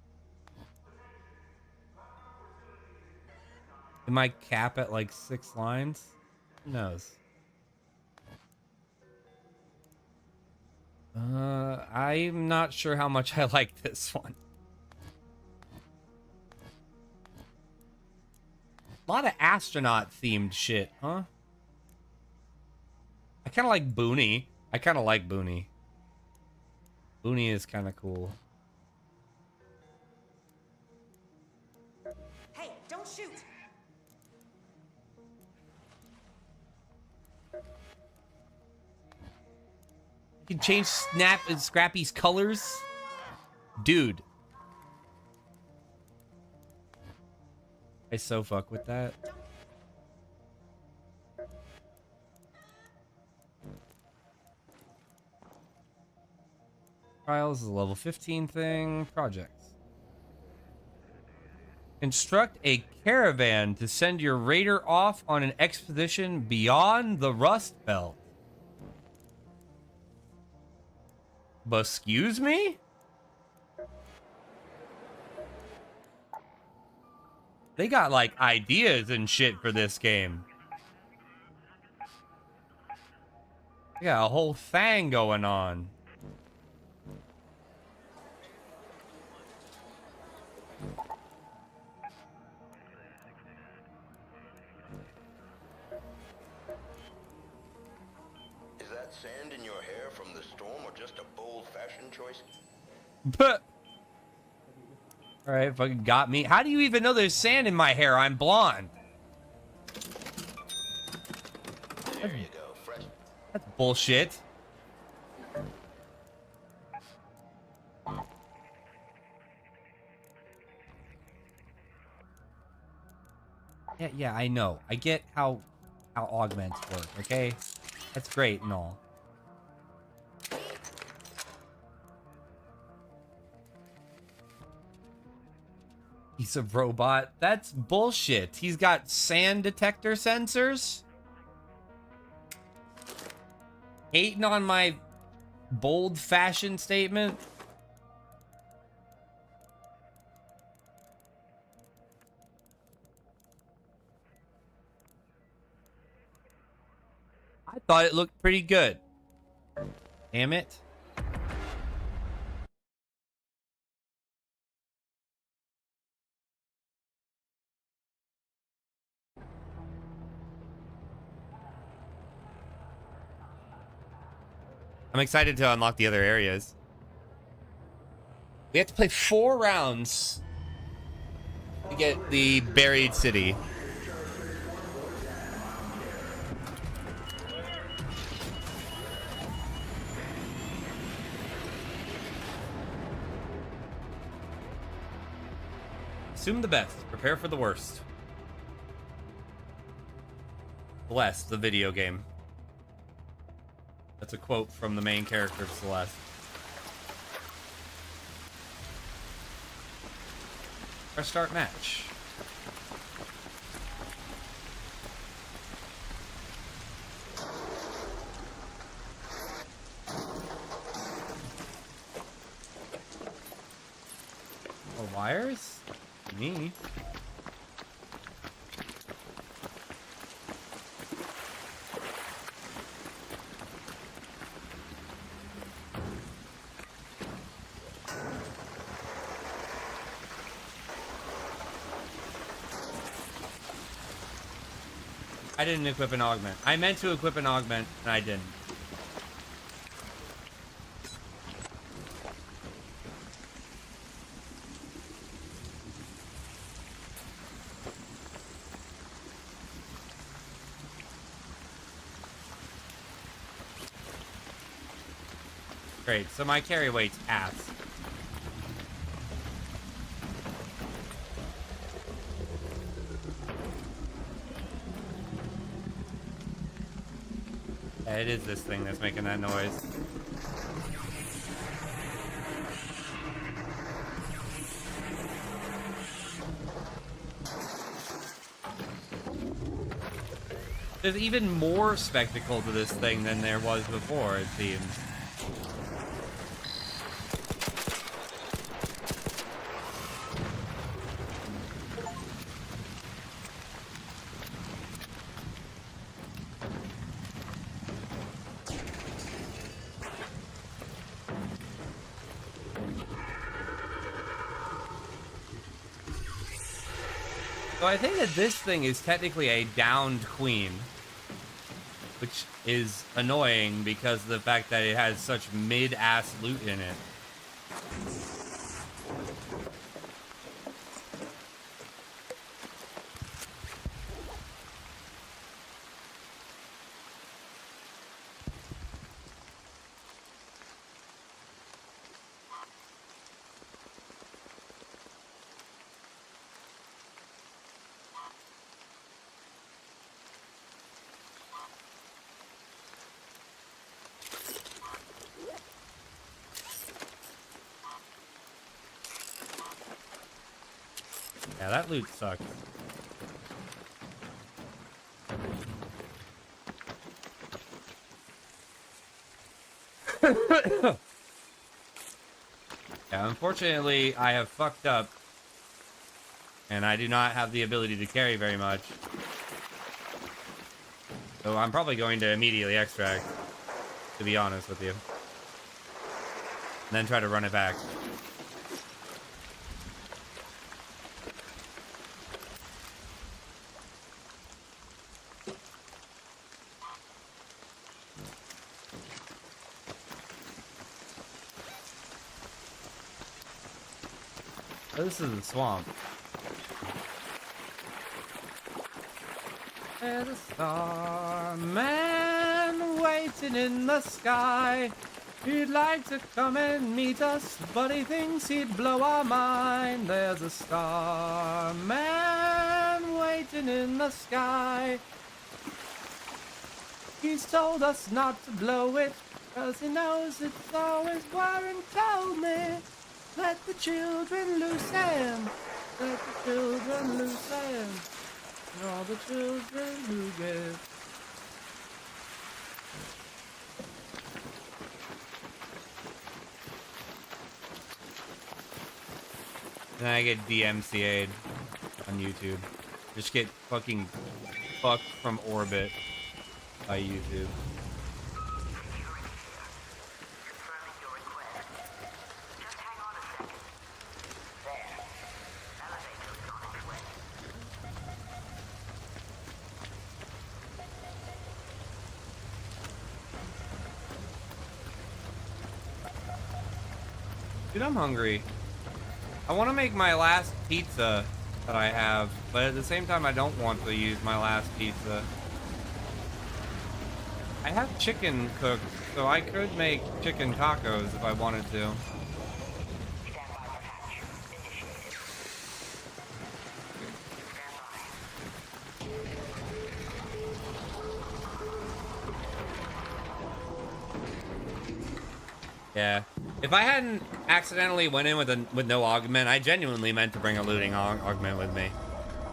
It might cap at like 6 lines. Who knows? I'm not sure how much I like this one. A lot of astronaut themed shit, huh? I kind of like Booney. Booney is kind of cool. Hey, don't shoot! You can change Snap and Scrappy's colors? Dude. I so fuck with that. Trials is a level 15 thing. Projects. Instruct a caravan to send your raider off on an expedition beyond the Rust Belt. But excuse me? They got like ideas and shit for this game. They got a whole thing going on. Is that sand in your hair from the storm or just a bold fashion choice? But all right, fucking got me. How do you even know there's sand in my hair? I'm blonde. There you go, fresh. That's bullshit. Yeah, I know. I get how augments work, okay? That's great and all. He's a robot. That's bullshit. He's got sand detector sensors. Hating on my bold fashion statement. I thought it looked pretty good. Damn it. I'm excited to unlock the other areas. We have to play 4 rounds to get the buried city. Assume the best. Prepare for the worst. Bless the video game. That's a quote from the main character of Celeste. Our start match. More wires? Me. I didn't equip an augment. I meant to equip an augment, and I didn't. Great, so my carry weight's ass. Yeah, it is this thing that's making that noise. There's even more spectacle to this thing than there was before, it seems. So I think that this thing is technically a downed queen, which is annoying because of the fact that it has such mid-ass loot in it. Yeah, that loot sucks. Yeah, unfortunately, I have fucked up. And I do not have the ability to carry very much. So I'm probably going to immediately extract, to be honest with you. And then try to run it back. Oh, this is a swamp. There's a starman waiting in the sky. He'd like to come and meet us, but he thinks he'd blow our mind. There's a starman waiting in the sky. He's told us not to blow it, 'cause he knows it's always Warren told me. Let the children loose him. Let the children loose him. And all the children who get. Then I get DMCA'd on YouTube. Just get fucking fucked from orbit by YouTube. Dude, I'm hungry. I want to make my last pizza that I have, but at the same time, I don't want to use my last pizza. I have chicken cooked, so I could make chicken tacos if I wanted to. Yeah. If I hadn't accidentally went in with no augment, I genuinely meant to bring a looting augment with me.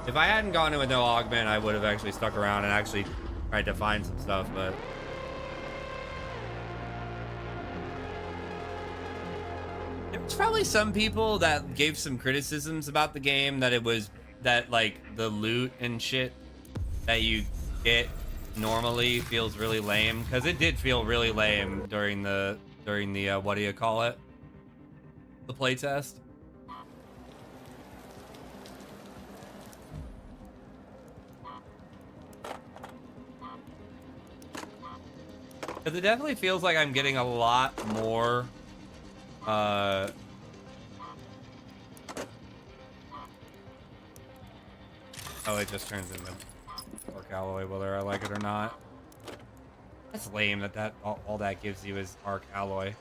If I hadn't gone in with no augment, I would have actually stuck around and actually tried to find some stuff, but... There's probably some people that gave some criticisms about the game, that it was... that, like, the loot and shit that you get normally feels really lame. Because it did feel really lame during the what do you call it? The playtest. Because it definitely feels like I'm getting a lot more, oh, it just turns into orc alloy, whether I like it or not. That's lame that all that gives you is arc alloy.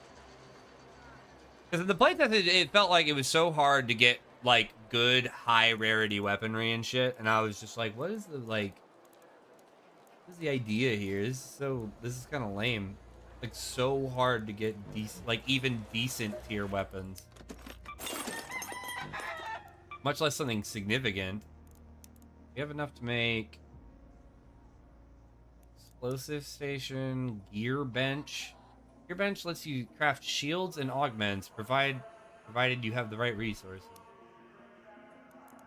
Because in the playtest, it felt like it was so hard to get like good high rarity weaponry and shit, and I was just like, what is the what is the idea here? This is kind of lame. Like so hard to get decent, like even decent tier weapons, much less something significant. We have enough to make. Explosive station, gear bench. Gear bench lets you craft shields and augments, provided you have the right resources.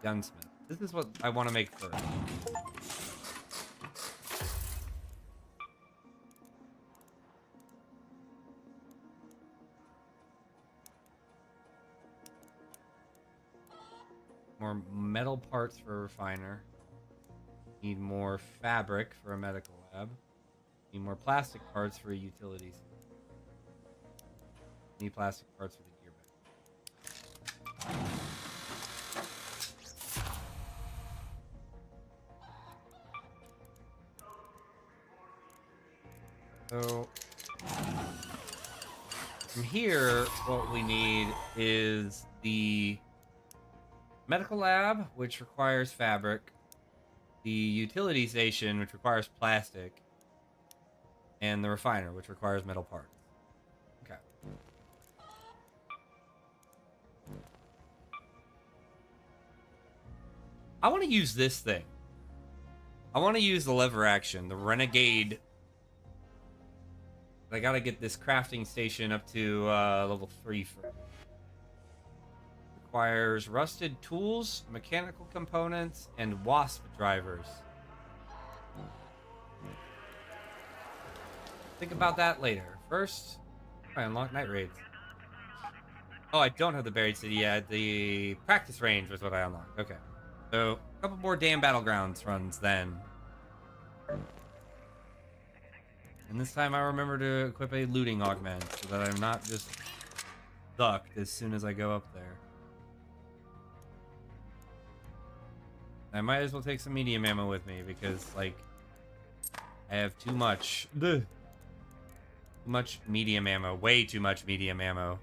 Gunsmith. This is what I want to make first. More metal parts for a refiner. Need more fabric for a medical lab. Need more plastic parts for utilities. Need plastic parts for the gear bench. So from here, what we need is the medical lab, which requires fabric, the utility station, which requires plastic, and the refiner, which requires metal parts. Okay. I want to use this thing. I want to use the lever action, the Renegade. I gotta get this crafting station up to level 3 first. Requires rusted tools, mechanical components, and wasp drivers. Think about that later. First, I unlock night raids. Oh, I don't have the buried city yet. The practice range was what I unlocked. Okay. So, a couple more damn battlegrounds runs then. And this time I remember to equip a looting augment so that I'm not just ducked as soon as I go up there. I might as well take some medium ammo with me because, like, I have too much. Too much medium ammo. Way too much medium ammo.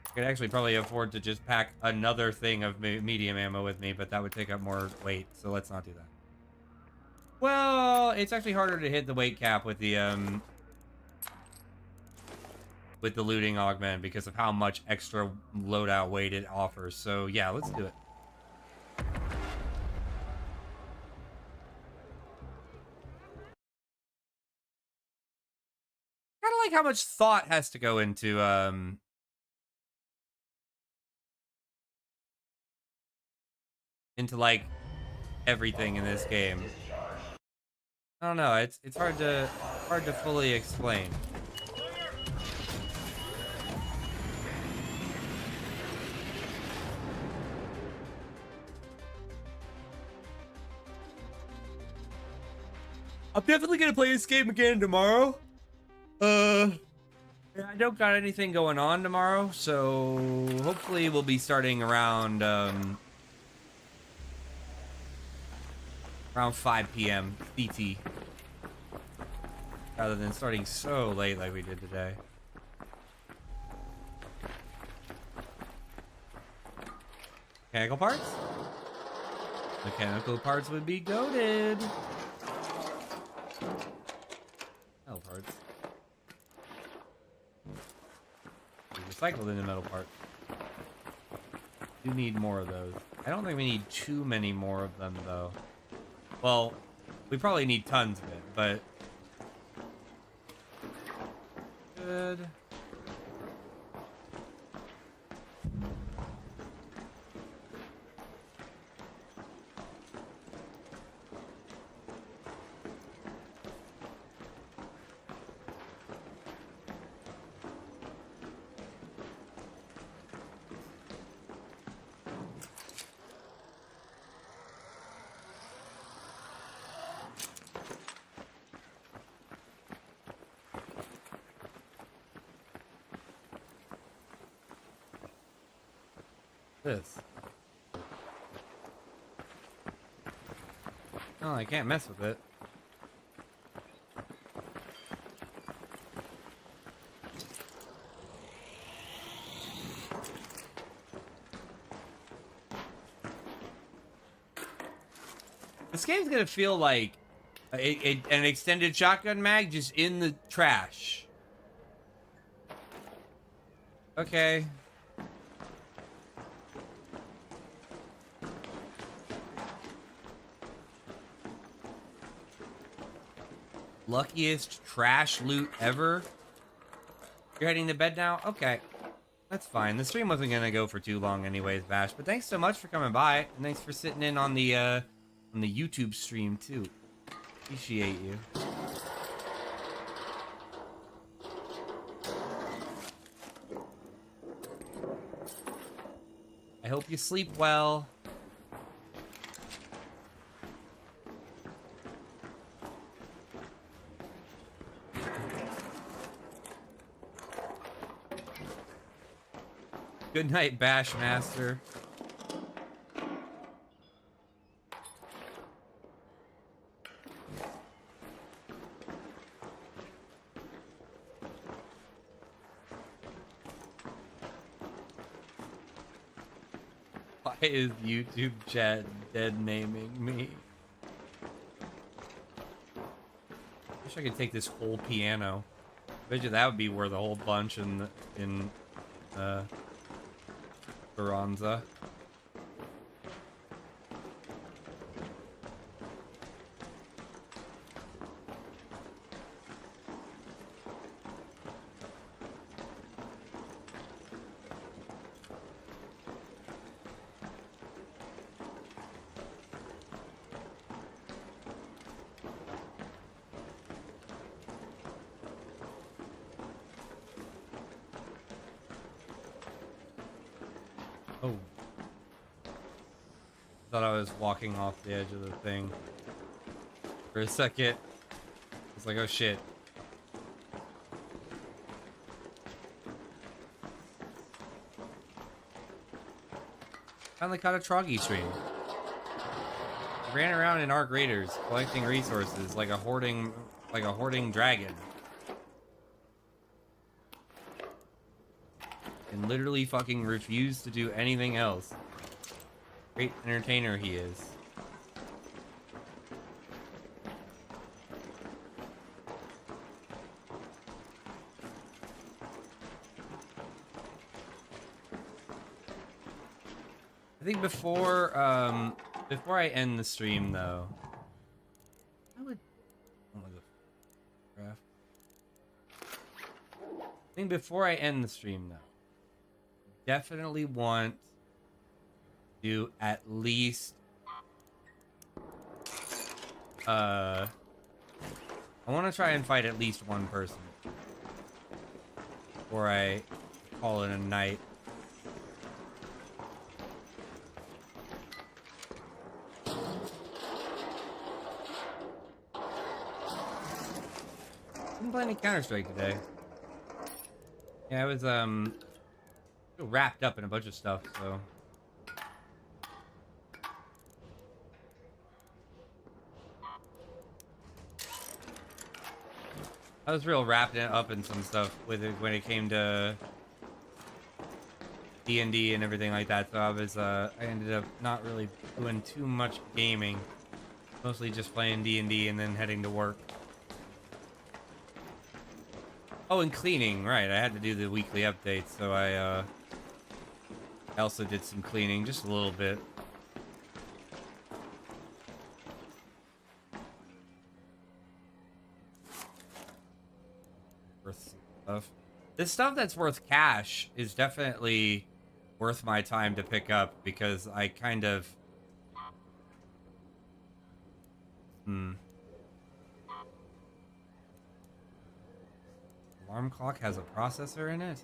I could actually probably afford to just pack another thing of medium ammo with me, but that would take up more weight, so let's not do that. Well, it's actually harder to hit the weight cap with the looting augment because of how much extra loadout weight it offers. So yeah, let's do it. Kind of like how much thought has to go into like everything in this game. I don't know. It's hard to fully explain. I'm definitely gonna play this game again tomorrow. I don't got anything going on tomorrow, so hopefully we'll be starting around 5 p.m. CT, rather than starting so late like we did today. Mechanical parts? Mechanical parts would be goated. Metal parts. Recycled into metal parts. You need more of those. I don't think we need too many more of them, though. Well, we probably need tons of it, but... Good. This. Oh, I can't mess with it. This game's gonna feel like an extended shotgun mag just in the trash. Okay. Luckiest trash loot ever. You're heading to bed now? Okay. That's fine. The stream wasn't gonna go for too long anyways, Bash. But thanks so much for coming by. And thanks for sitting in on the YouTube stream too. Appreciate you. I hope you sleep well. Good night, Bashmaster. Why is YouTube chat dead naming me? Wish I could take this whole piano. Bet you that would be worth a whole bunch in Speranza. Thought I was walking off the edge of the thing. For a second. I was like, oh shit. Finally caught a Troggy stream. Ran around in Arc Raiders, collecting resources like a hoarding dragon. And literally fucking refused to do anything else. Great entertainer he is. I think before I end the stream though, I would. Oh my God. I think before I end the stream though, definitely want to at least I want to try and fight at least one person before I call it a night. I'm playing Counter-Strike today. Yeah, I was wrapped up in a bunch of stuff, so I was real wrapped up in some stuff with it when it came to D&D and everything like that. So I ended up not really doing too much gaming, mostly just playing D&D and then heading to work. Oh, and cleaning, right? I had to do the weekly updates, so I also did some cleaning, just a little bit. Worth stuff. This stuff that's worth cash is definitely worth my time to pick up because I kind of Alarm clock has a processor in it?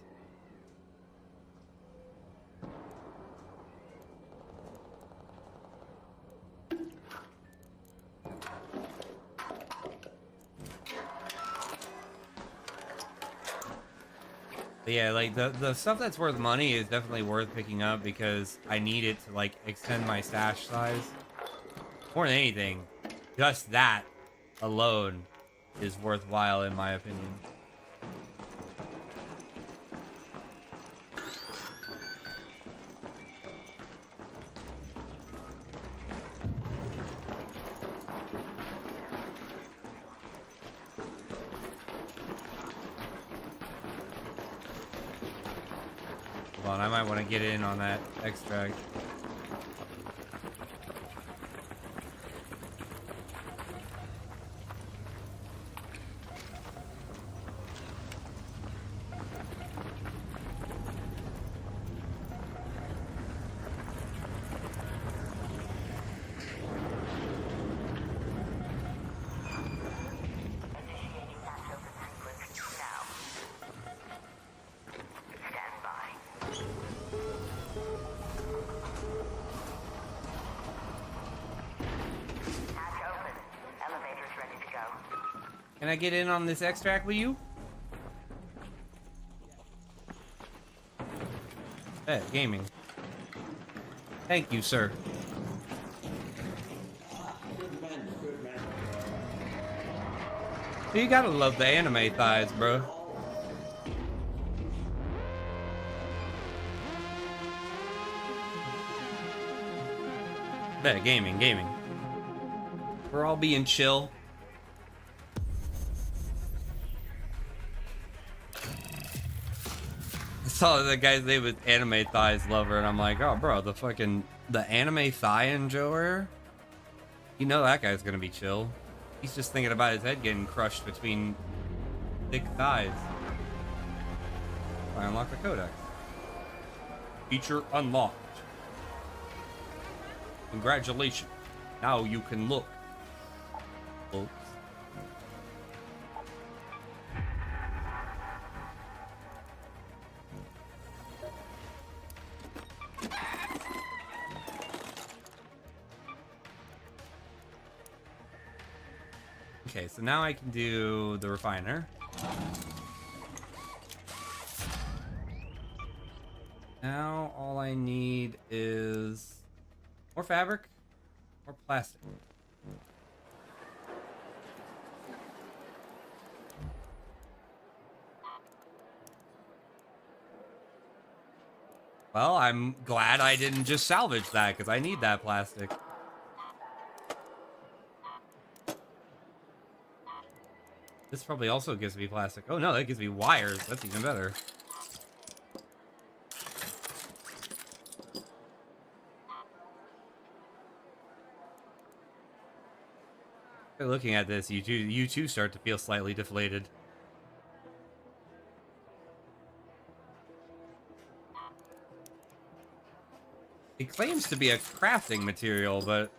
But yeah, like the stuff that's worth money is definitely worth picking up because I need it to like extend my stash size. More than anything, just that alone is worthwhile in my opinion. Hold on, I might want to get in on that extract. Can I get in on this extract with you? Hey, gaming. Thank you, sir. You gotta love the anime thighs, bro. Hey, gaming. We're all being chill. I saw the guy's name was Anime Thighs Lover, and I'm like, oh, bro, the anime thigh enjoyer? You know that guy's gonna be chill. He's just thinking about his head getting crushed between thick thighs. I unlocked the codex. Feature unlocked. Congratulations. Now you can look. Oops. Okay, so now I can do the refiner. Now all I need is more fabric, more plastic. Well, I'm glad I didn't just salvage that because I need that plastic. This probably also gives me plastic. Oh no, that gives me wires. That's even better. Looking at this, you too start to feel slightly deflated. It claims to be a crafting material, but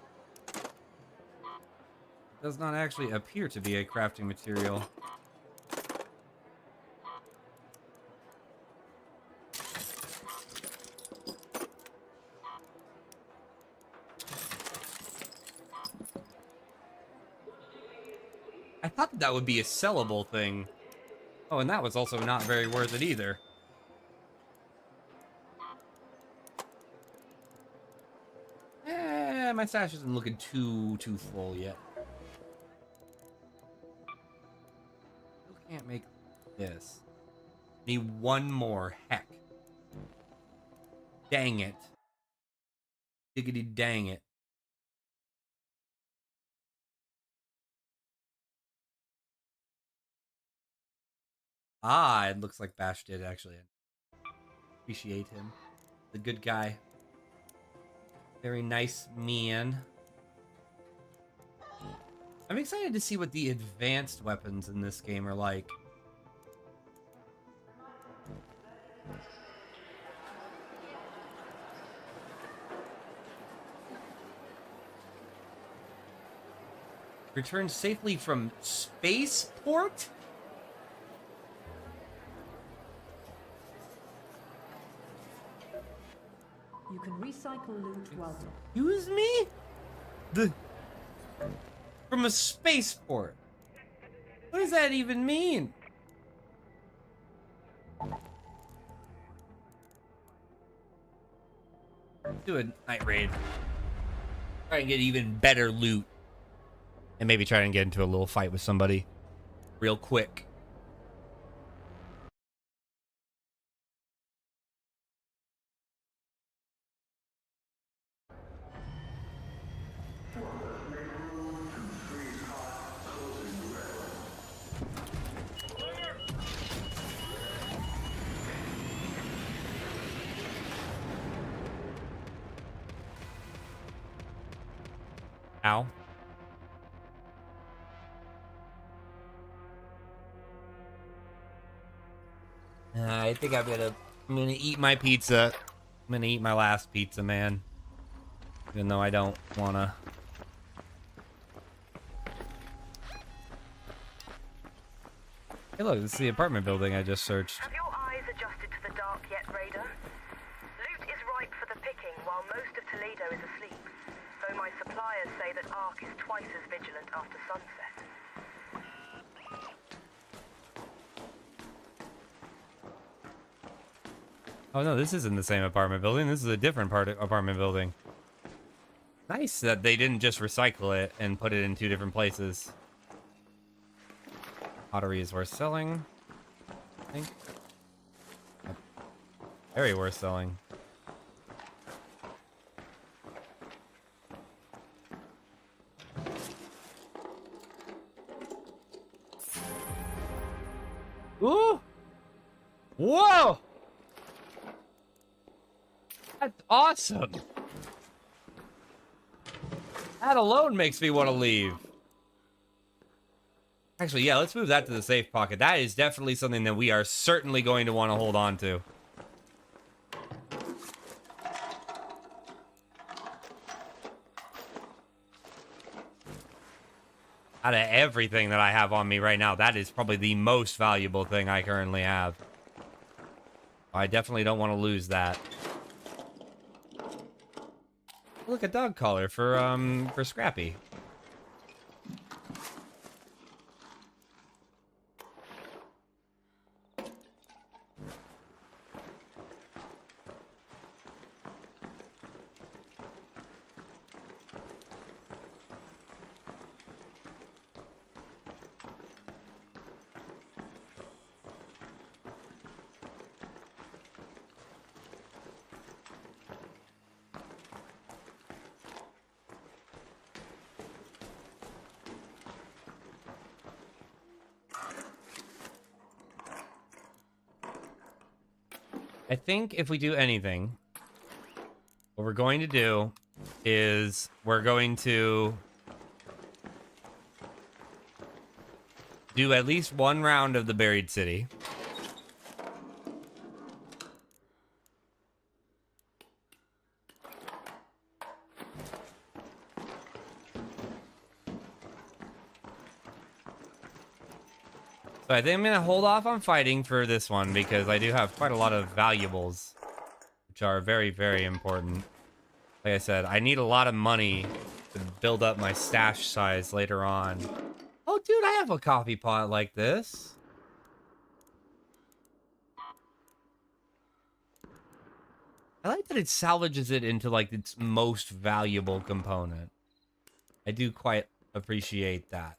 it does not actually appear to be a crafting material. I thought that would be a sellable thing. Oh, and that was also not very worth it either. My stash isn't looking too full yet. Still can't make this. Need one more. Heck. Dang it. Diggity dang it. Ah, it looks like Bash did actually. Appreciate him. The good guy. Very nice man. I'm excited to see what the advanced weapons in this game are like. Return safely from spaceport? You can recycle loot while... Excuse me? From a spaceport? What does that even mean? Do a night raid. Try and get even better loot. And maybe try and get into a little fight with somebody. Real quick. Ow. I think I'm gonna eat my pizza. I'm gonna eat my last pizza, man. Even though I don't wanna. Hey look, this is the apartment building I just searched. Have your eyes adjusted to the dark yet, Raider? Loot is ripe for the picking while most of Toledo is asleep. Though my suppliers say that Ark is twice as vigilant after sunset. Oh no, this isn't the same apartment building. This is a different apartment building. Nice that they didn't just recycle it and put it in two different places. Pottery is worth selling, I think. Very worth selling. Ooh! Whoa! That's awesome! That alone makes me want to leave. Actually, yeah, let's move that to the safe pocket. That is definitely something that we are certainly going to want to hold on to. Out of everything that I have on me right now, that is probably the most valuable thing I currently have. I definitely don't want to lose that. Look, a dog collar for Scrappy. I think if we do anything, what we're going to do is we're going to do at least one round of the buried city. So I think I'm gonna hold off on fighting for this one because I do have quite a lot of valuables, which are very, very important. Like I said, I need a lot of money to build up my stash size later on. Oh, dude, I have a coffee pot like this. I like that it salvages it into like its most valuable component. I do quite appreciate that.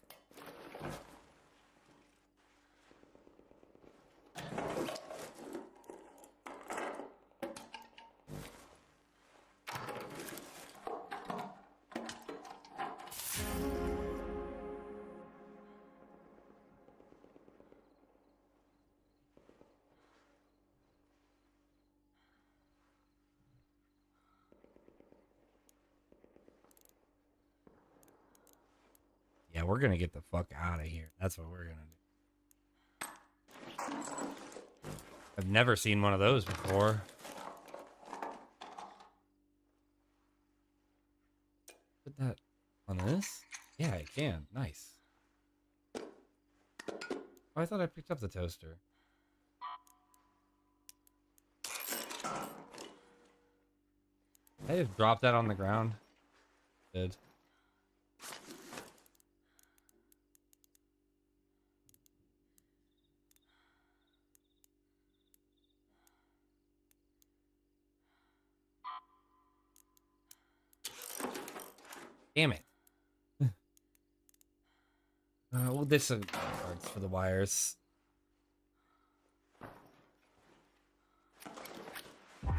Yeah, we're gonna get the fuck out of here. That's what we're gonna do. I've never seen one of those before. Put that on this? Yeah, I can. Nice. Oh, I thought I picked up the toaster. I just dropped that on the ground. Did. Damn it. Well, there's some parts for the wires.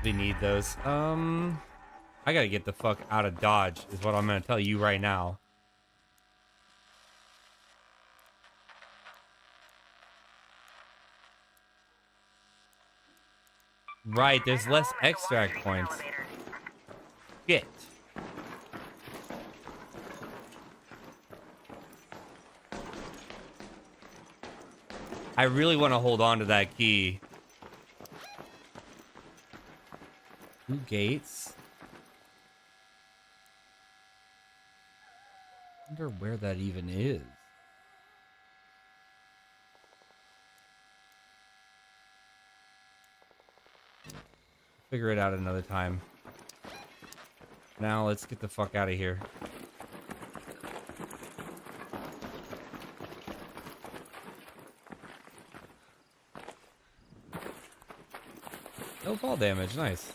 We need those. I gotta get the fuck out of Dodge, is what I'm gonna tell you right now. Right, there's less extract points. Shit. I really want to hold on to that key. 2 gates. I wonder where that even is. Figure it out another time. Now let's get the fuck out of here. No fall damage, nice.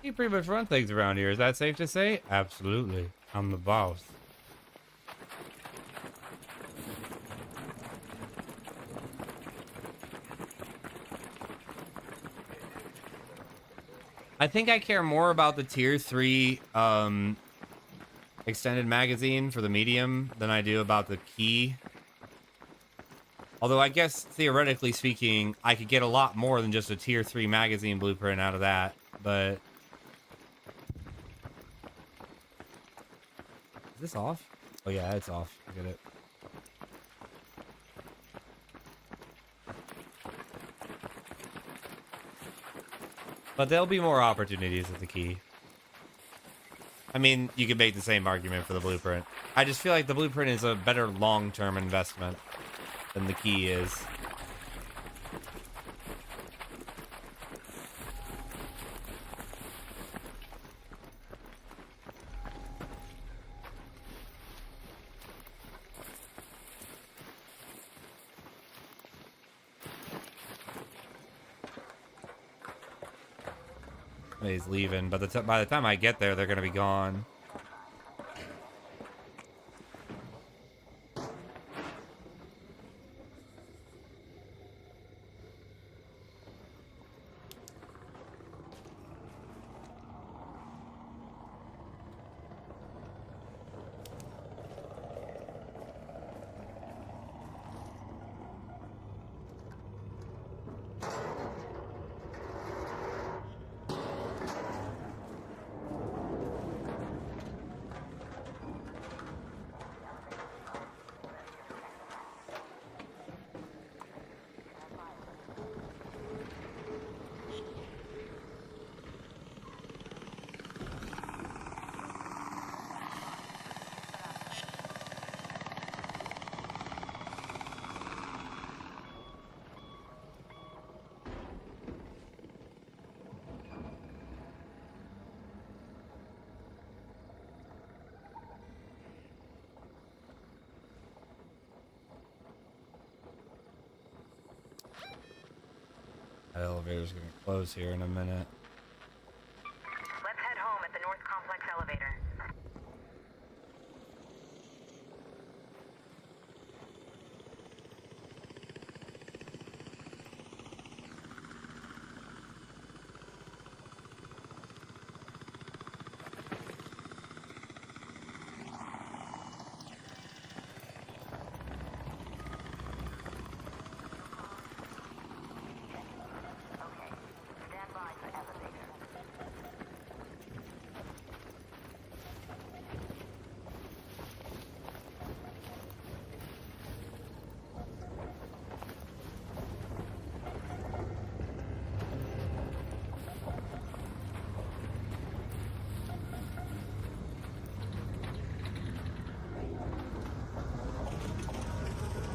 You pretty much run things around here, is that safe to say? Absolutely. I'm the boss. I think I care more about the tier 3 extended magazine for the medium than I do about the key. Although I guess theoretically speaking, I could get a lot more than just a tier 3 magazine blueprint out of that, but... Is this off? Oh yeah, it's off. I get it. But there'll be more opportunities with the key. I mean, you could make the same argument for the blueprint. I just feel like the blueprint is a better long-term investment than the key is. He's leaving, but by the time I get there, they're gonna be gone. That elevator's gonna close here in a minute. Let's head home at the North Complex elevator. Okay, stand by for elevator.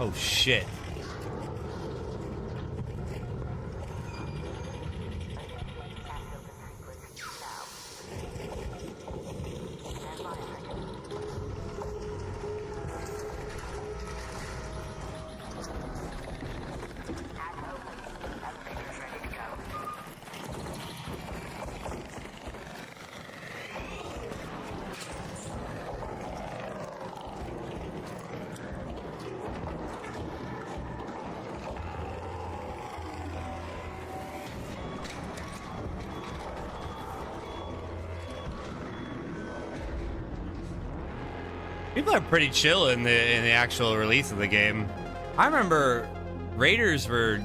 Oh shit. People are pretty chill in the actual release of the game. I remember Raiders were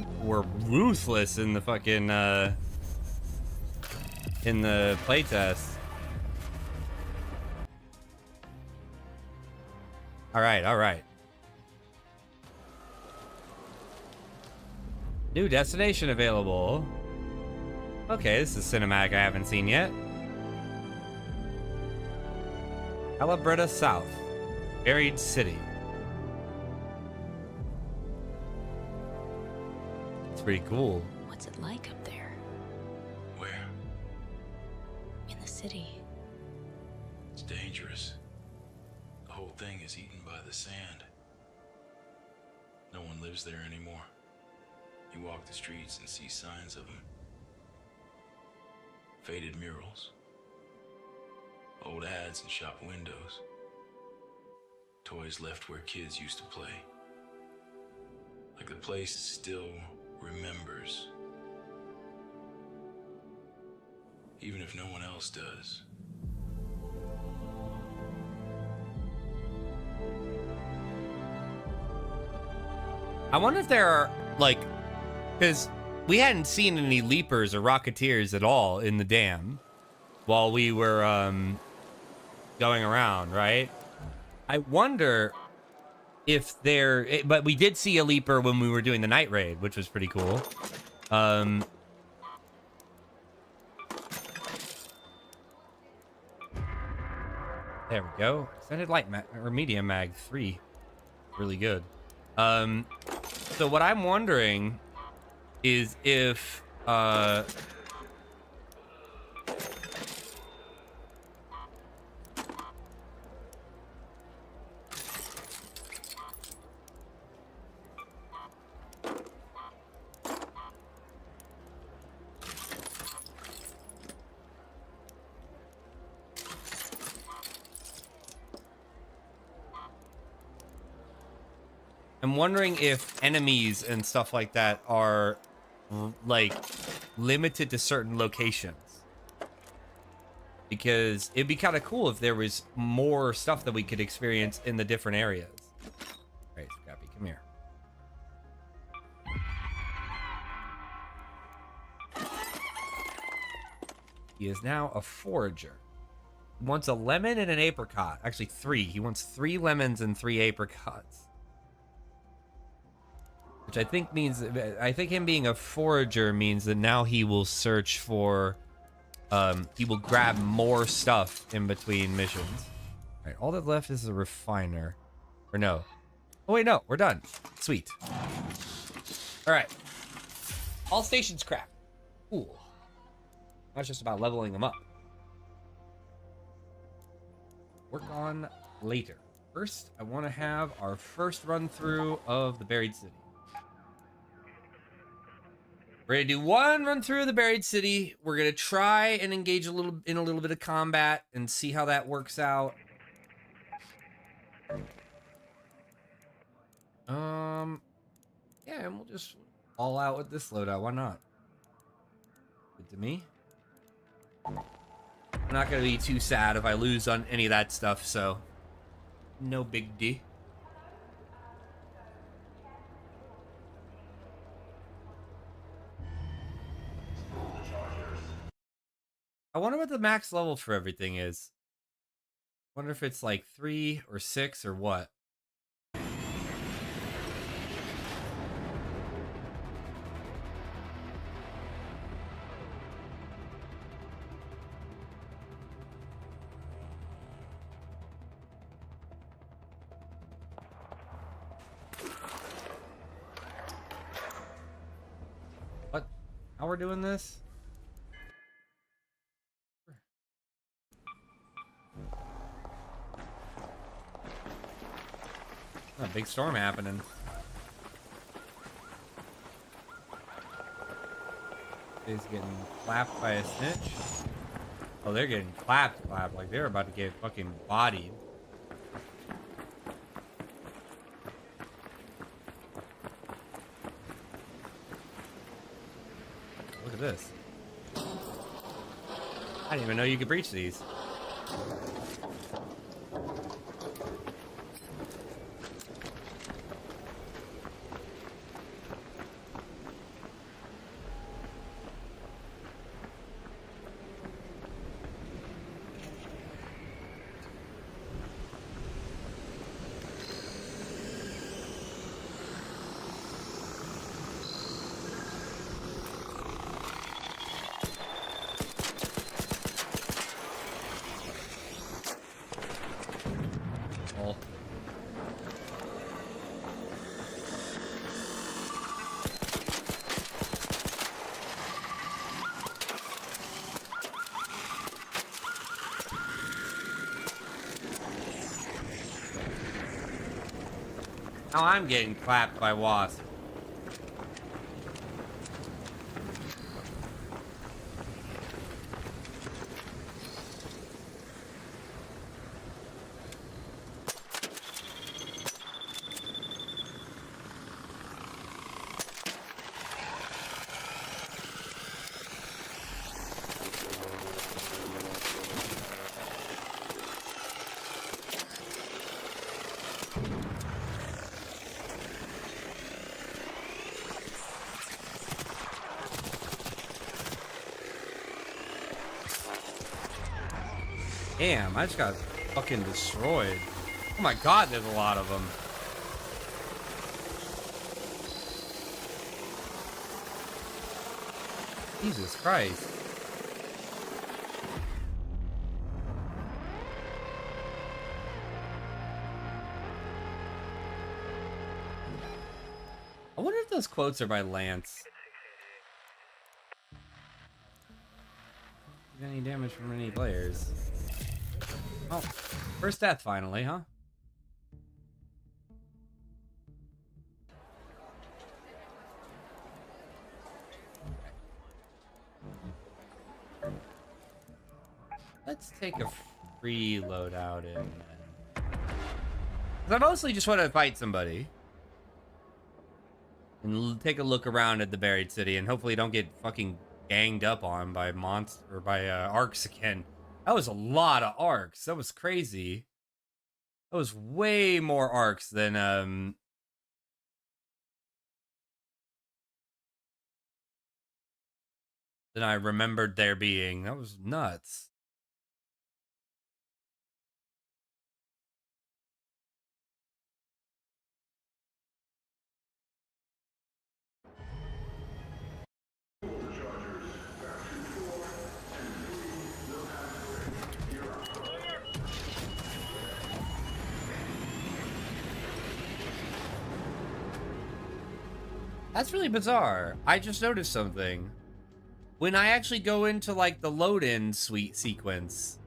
ruthless in the fucking in the playtest. All right. New destination available. Okay, this is a cinematic I haven't seen yet. Calabretta South. Buried City. It's pretty cool. What's it like up there? Where? In the city? It's dangerous. The whole thing is eaten by the sand. No one lives there anymore. You walk the streets and see signs of them. Faded murals. Old ads in shop windows. Toys left where kids used to play. Like the place still remembers. Even if no one else does. I wonder if there are, like, because we hadn't seen any leapers or rocketeers at all in the dam while we were going around, right? I wonder if there, but we did see a leaper when we were doing the night raid, which was pretty cool. There we go. Extended light or medium mag 3, really good. So what I'm wondering is if I'm wondering if enemies and stuff like that are like limited to certain locations, because it'd be kind of cool if there was more stuff that we could experience in the different areas. All right, Scrappy, come here. He is now a forager. He wants a lemon and an apricot. Actually, 3. He wants 3 lemons and 3 apricots. Which I think means, I think him being a forager means that now he will search for, he will grab more stuff in between missions. All right, all that's left is a refiner. Or no. Oh wait, no, we're done. Sweet. All right. All stations cracked. Cool. Now it's just about leveling them up. Work on later. First, I want to have our first run through of the Buried City. We're gonna do one run through the buried city. We're gonna try and engage a little bit of combat and see how that works out. Yeah, and we'll just all out with this loadout. Why not? Good to me. I'm not gonna be too sad if I lose on any of that stuff, so no big deal. I wonder what the max level for everything is. Wonder if it's like 3 or 6 or what. What? How we're doing this? A big storm happening. He's getting clapped by a snitch. Oh, they're getting clapped like they're about to get fucking bodied. Look at this. I didn't even know you could breach these. Now I'm getting clapped by Wasp. Damn, I just got fucking destroyed. Oh my god, there's a lot of them. Jesus Christ. I wonder if those quotes are by Lance. Any damage from any players? Oh, first death finally, huh? Let's take a free loadout in. 'Cause I mostly just want to fight somebody and take a look around at the buried city, and hopefully don't get fucking ganged up on by monster or by arcs again. That was a lot of arcs. That was crazy. That was way more arcs than I remembered there being. That was nuts. That's really bizarre. I just noticed something. When I actually go into like the load-in suite sequence,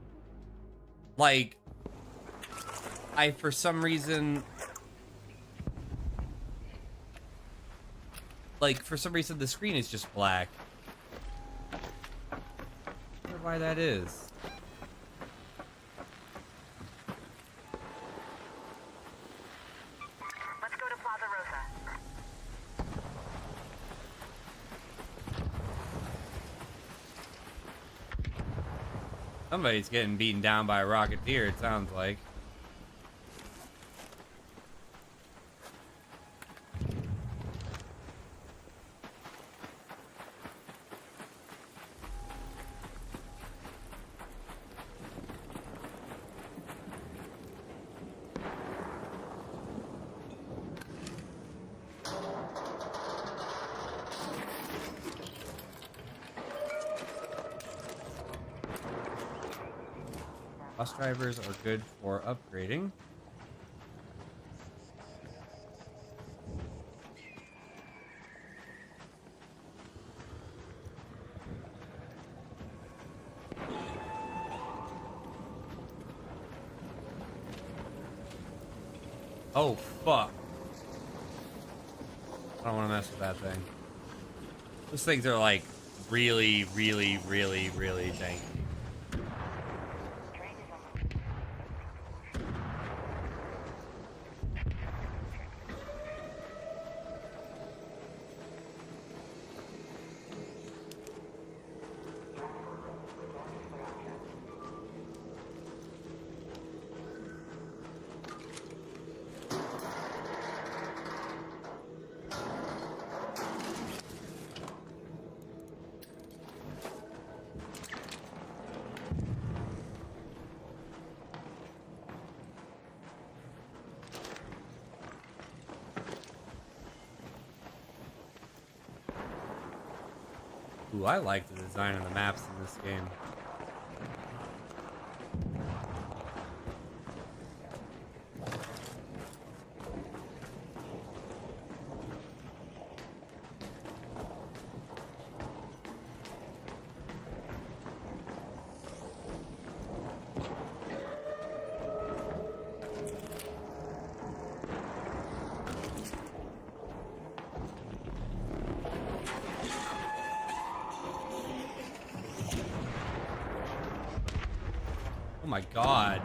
like I for some reason like, for some reason, the screen is just black. I wonder why that is. Let's go to Plaza Rosa. Somebody's getting beaten down by a Rocketeer, it sounds like. Bus drivers are good for upgrading. Oh, fuck. I don't want to mess with that thing. Those things are like really, really, really, really tanky. Ooh, I like the design of the maps in this game. Oh my god.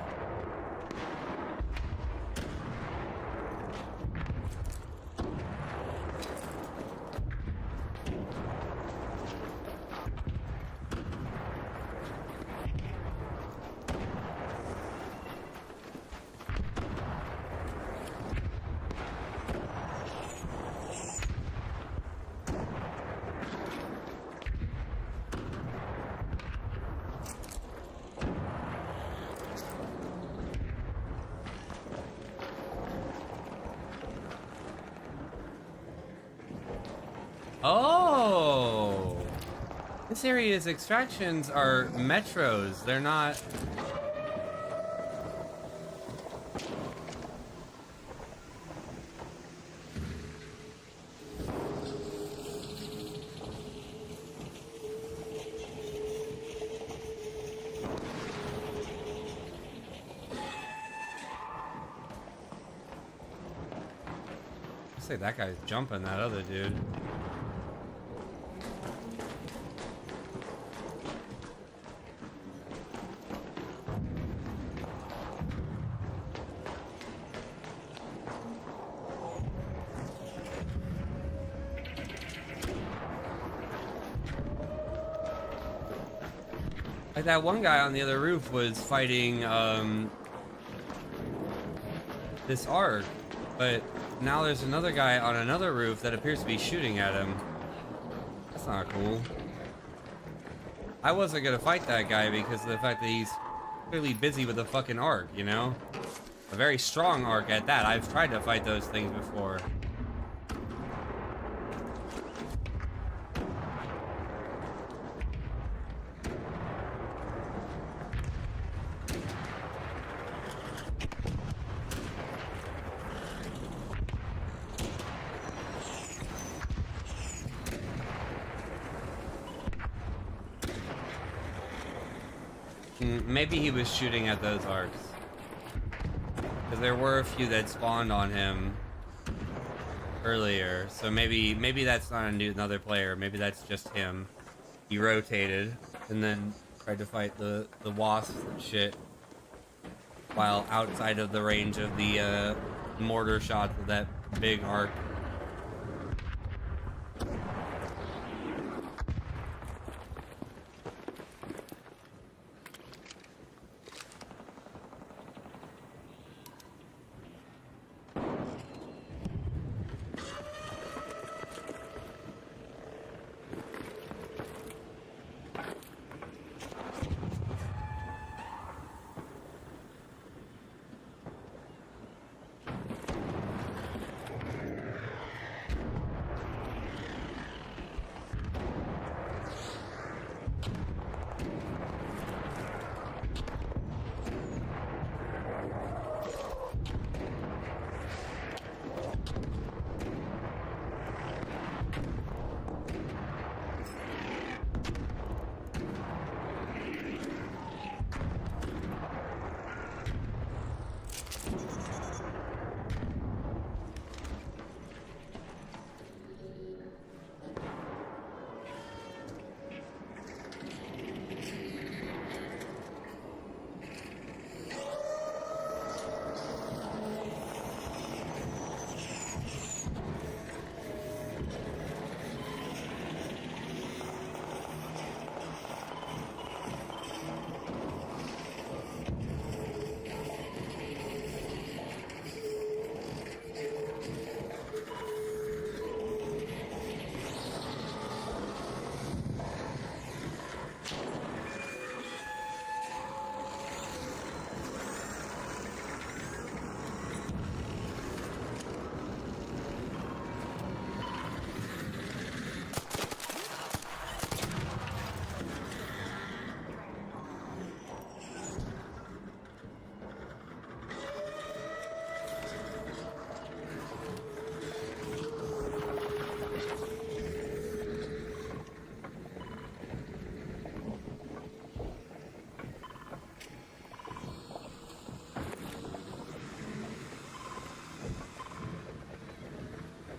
Oh! This area's extractions are metros. They're not... Looks like that guy's jumping that other dude. Like that one guy on the other roof was fighting this ARC, but now there's another guy on another roof that appears to be shooting at him. That's not cool. I wasn't gonna fight that guy because of the fact that he's clearly busy with a fucking ARC, you know? A very strong ARC at that. I've tried to fight those things before. Maybe he was shooting at those arcs. Because there were a few that spawned on him earlier, so maybe that's not another player. Maybe that's just him. He rotated and then tried to fight the wasps and shit while outside of the range of the mortar shots of that big arc.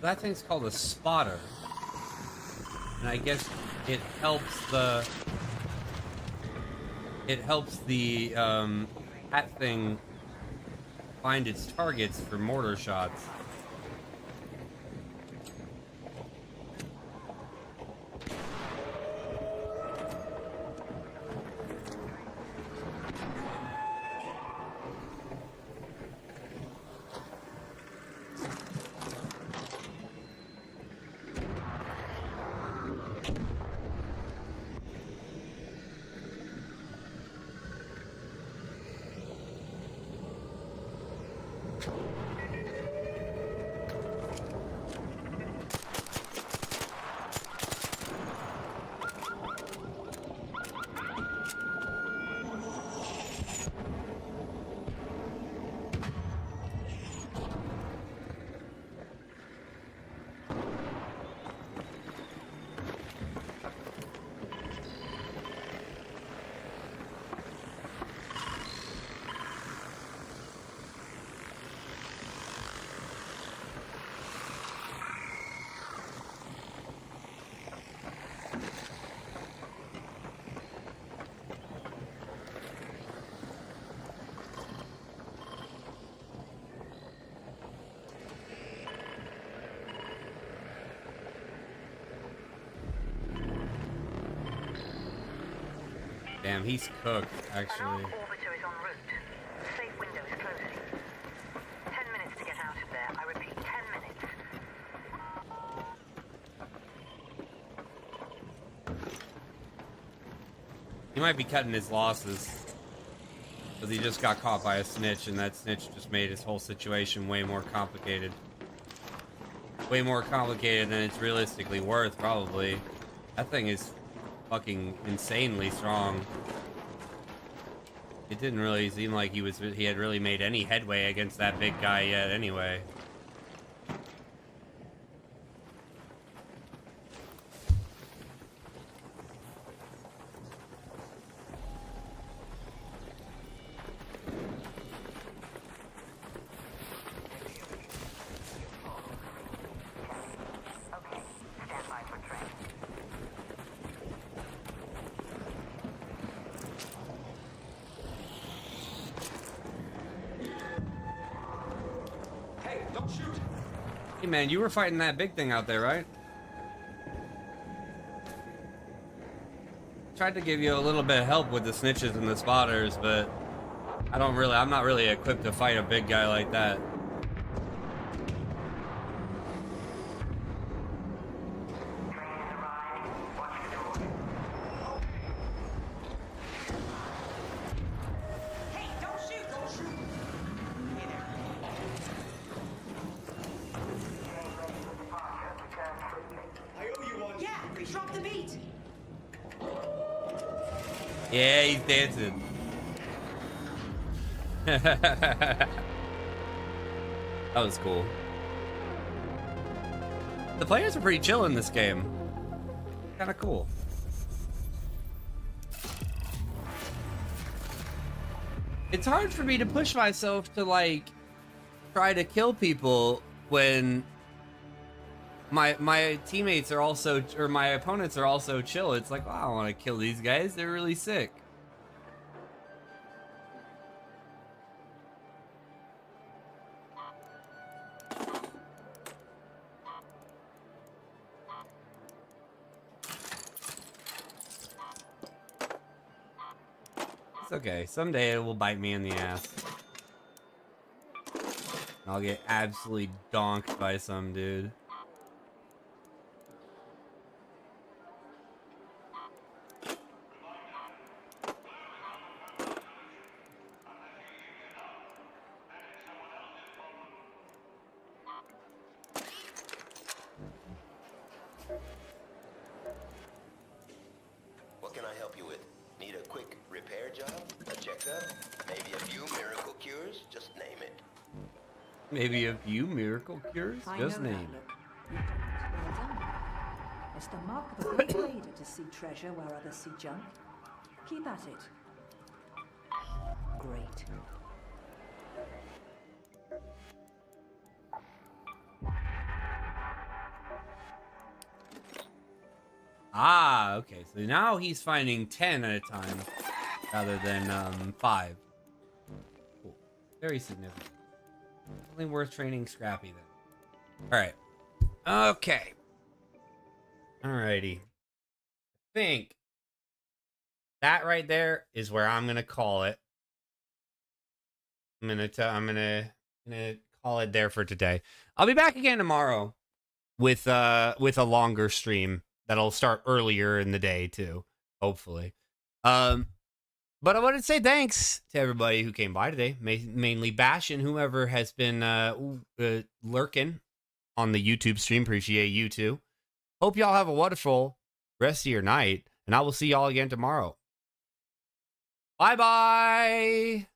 That thing's called a spotter. And I guess it helps the hat thing find its targets for mortar shots. Damn, he's cooked, actually. An arc orbiter is en route. The safe window is closing. 10 minutes to get out of there. I repeat, 10 minutes. He might be cutting his losses. Because he just got caught by a snitch, and that snitch just made his whole situation way more complicated. Way more complicated than it's realistically worth, probably. That thing is fucking insanely strong. It didn't really seem like he had really made any headway against that big guy yet anyway. Hey man, you were fighting that big thing out there, right? Tried to give you a little bit of help with the snitches and the spotters, but I'm not really equipped to fight a big guy like that. Drop the beat. Yeah, he's dancing. That was cool. The players are pretty chill in this game. Kind of cool. It's hard for me to push myself to like try to kill people when my teammates are also, or my opponents are also chill. It's like, oh, I don't want to kill these guys. They're really sick. It's okay. Someday it will bite me in the ass. I'll get absolutely donked by some dude. What can I help you with? Need a quick repair job? A checkup? Maybe a few miracle cures? Just name it. Maybe a few miracle cures? Just name it. Well done. It's the mark of a good raider to see treasure where others see junk. Keep at it. Great. Ah, okay. So now he's finding 10 at a time rather than 5. Cool. Very significant. Only worth training Scrappy then. All right. Okay. Alrighty. I think that right there is where I'm gonna call it. I'm gonna call it there for today. I'll be back again tomorrow with a longer stream that'll start earlier in the day too, hopefully. But I want to say thanks to everybody who came by today, mainly Bash and whoever has been lurking on the YouTube stream. Appreciate you too. Hope y'all have a wonderful rest of your night, and I will see y'all again tomorrow. Bye-bye!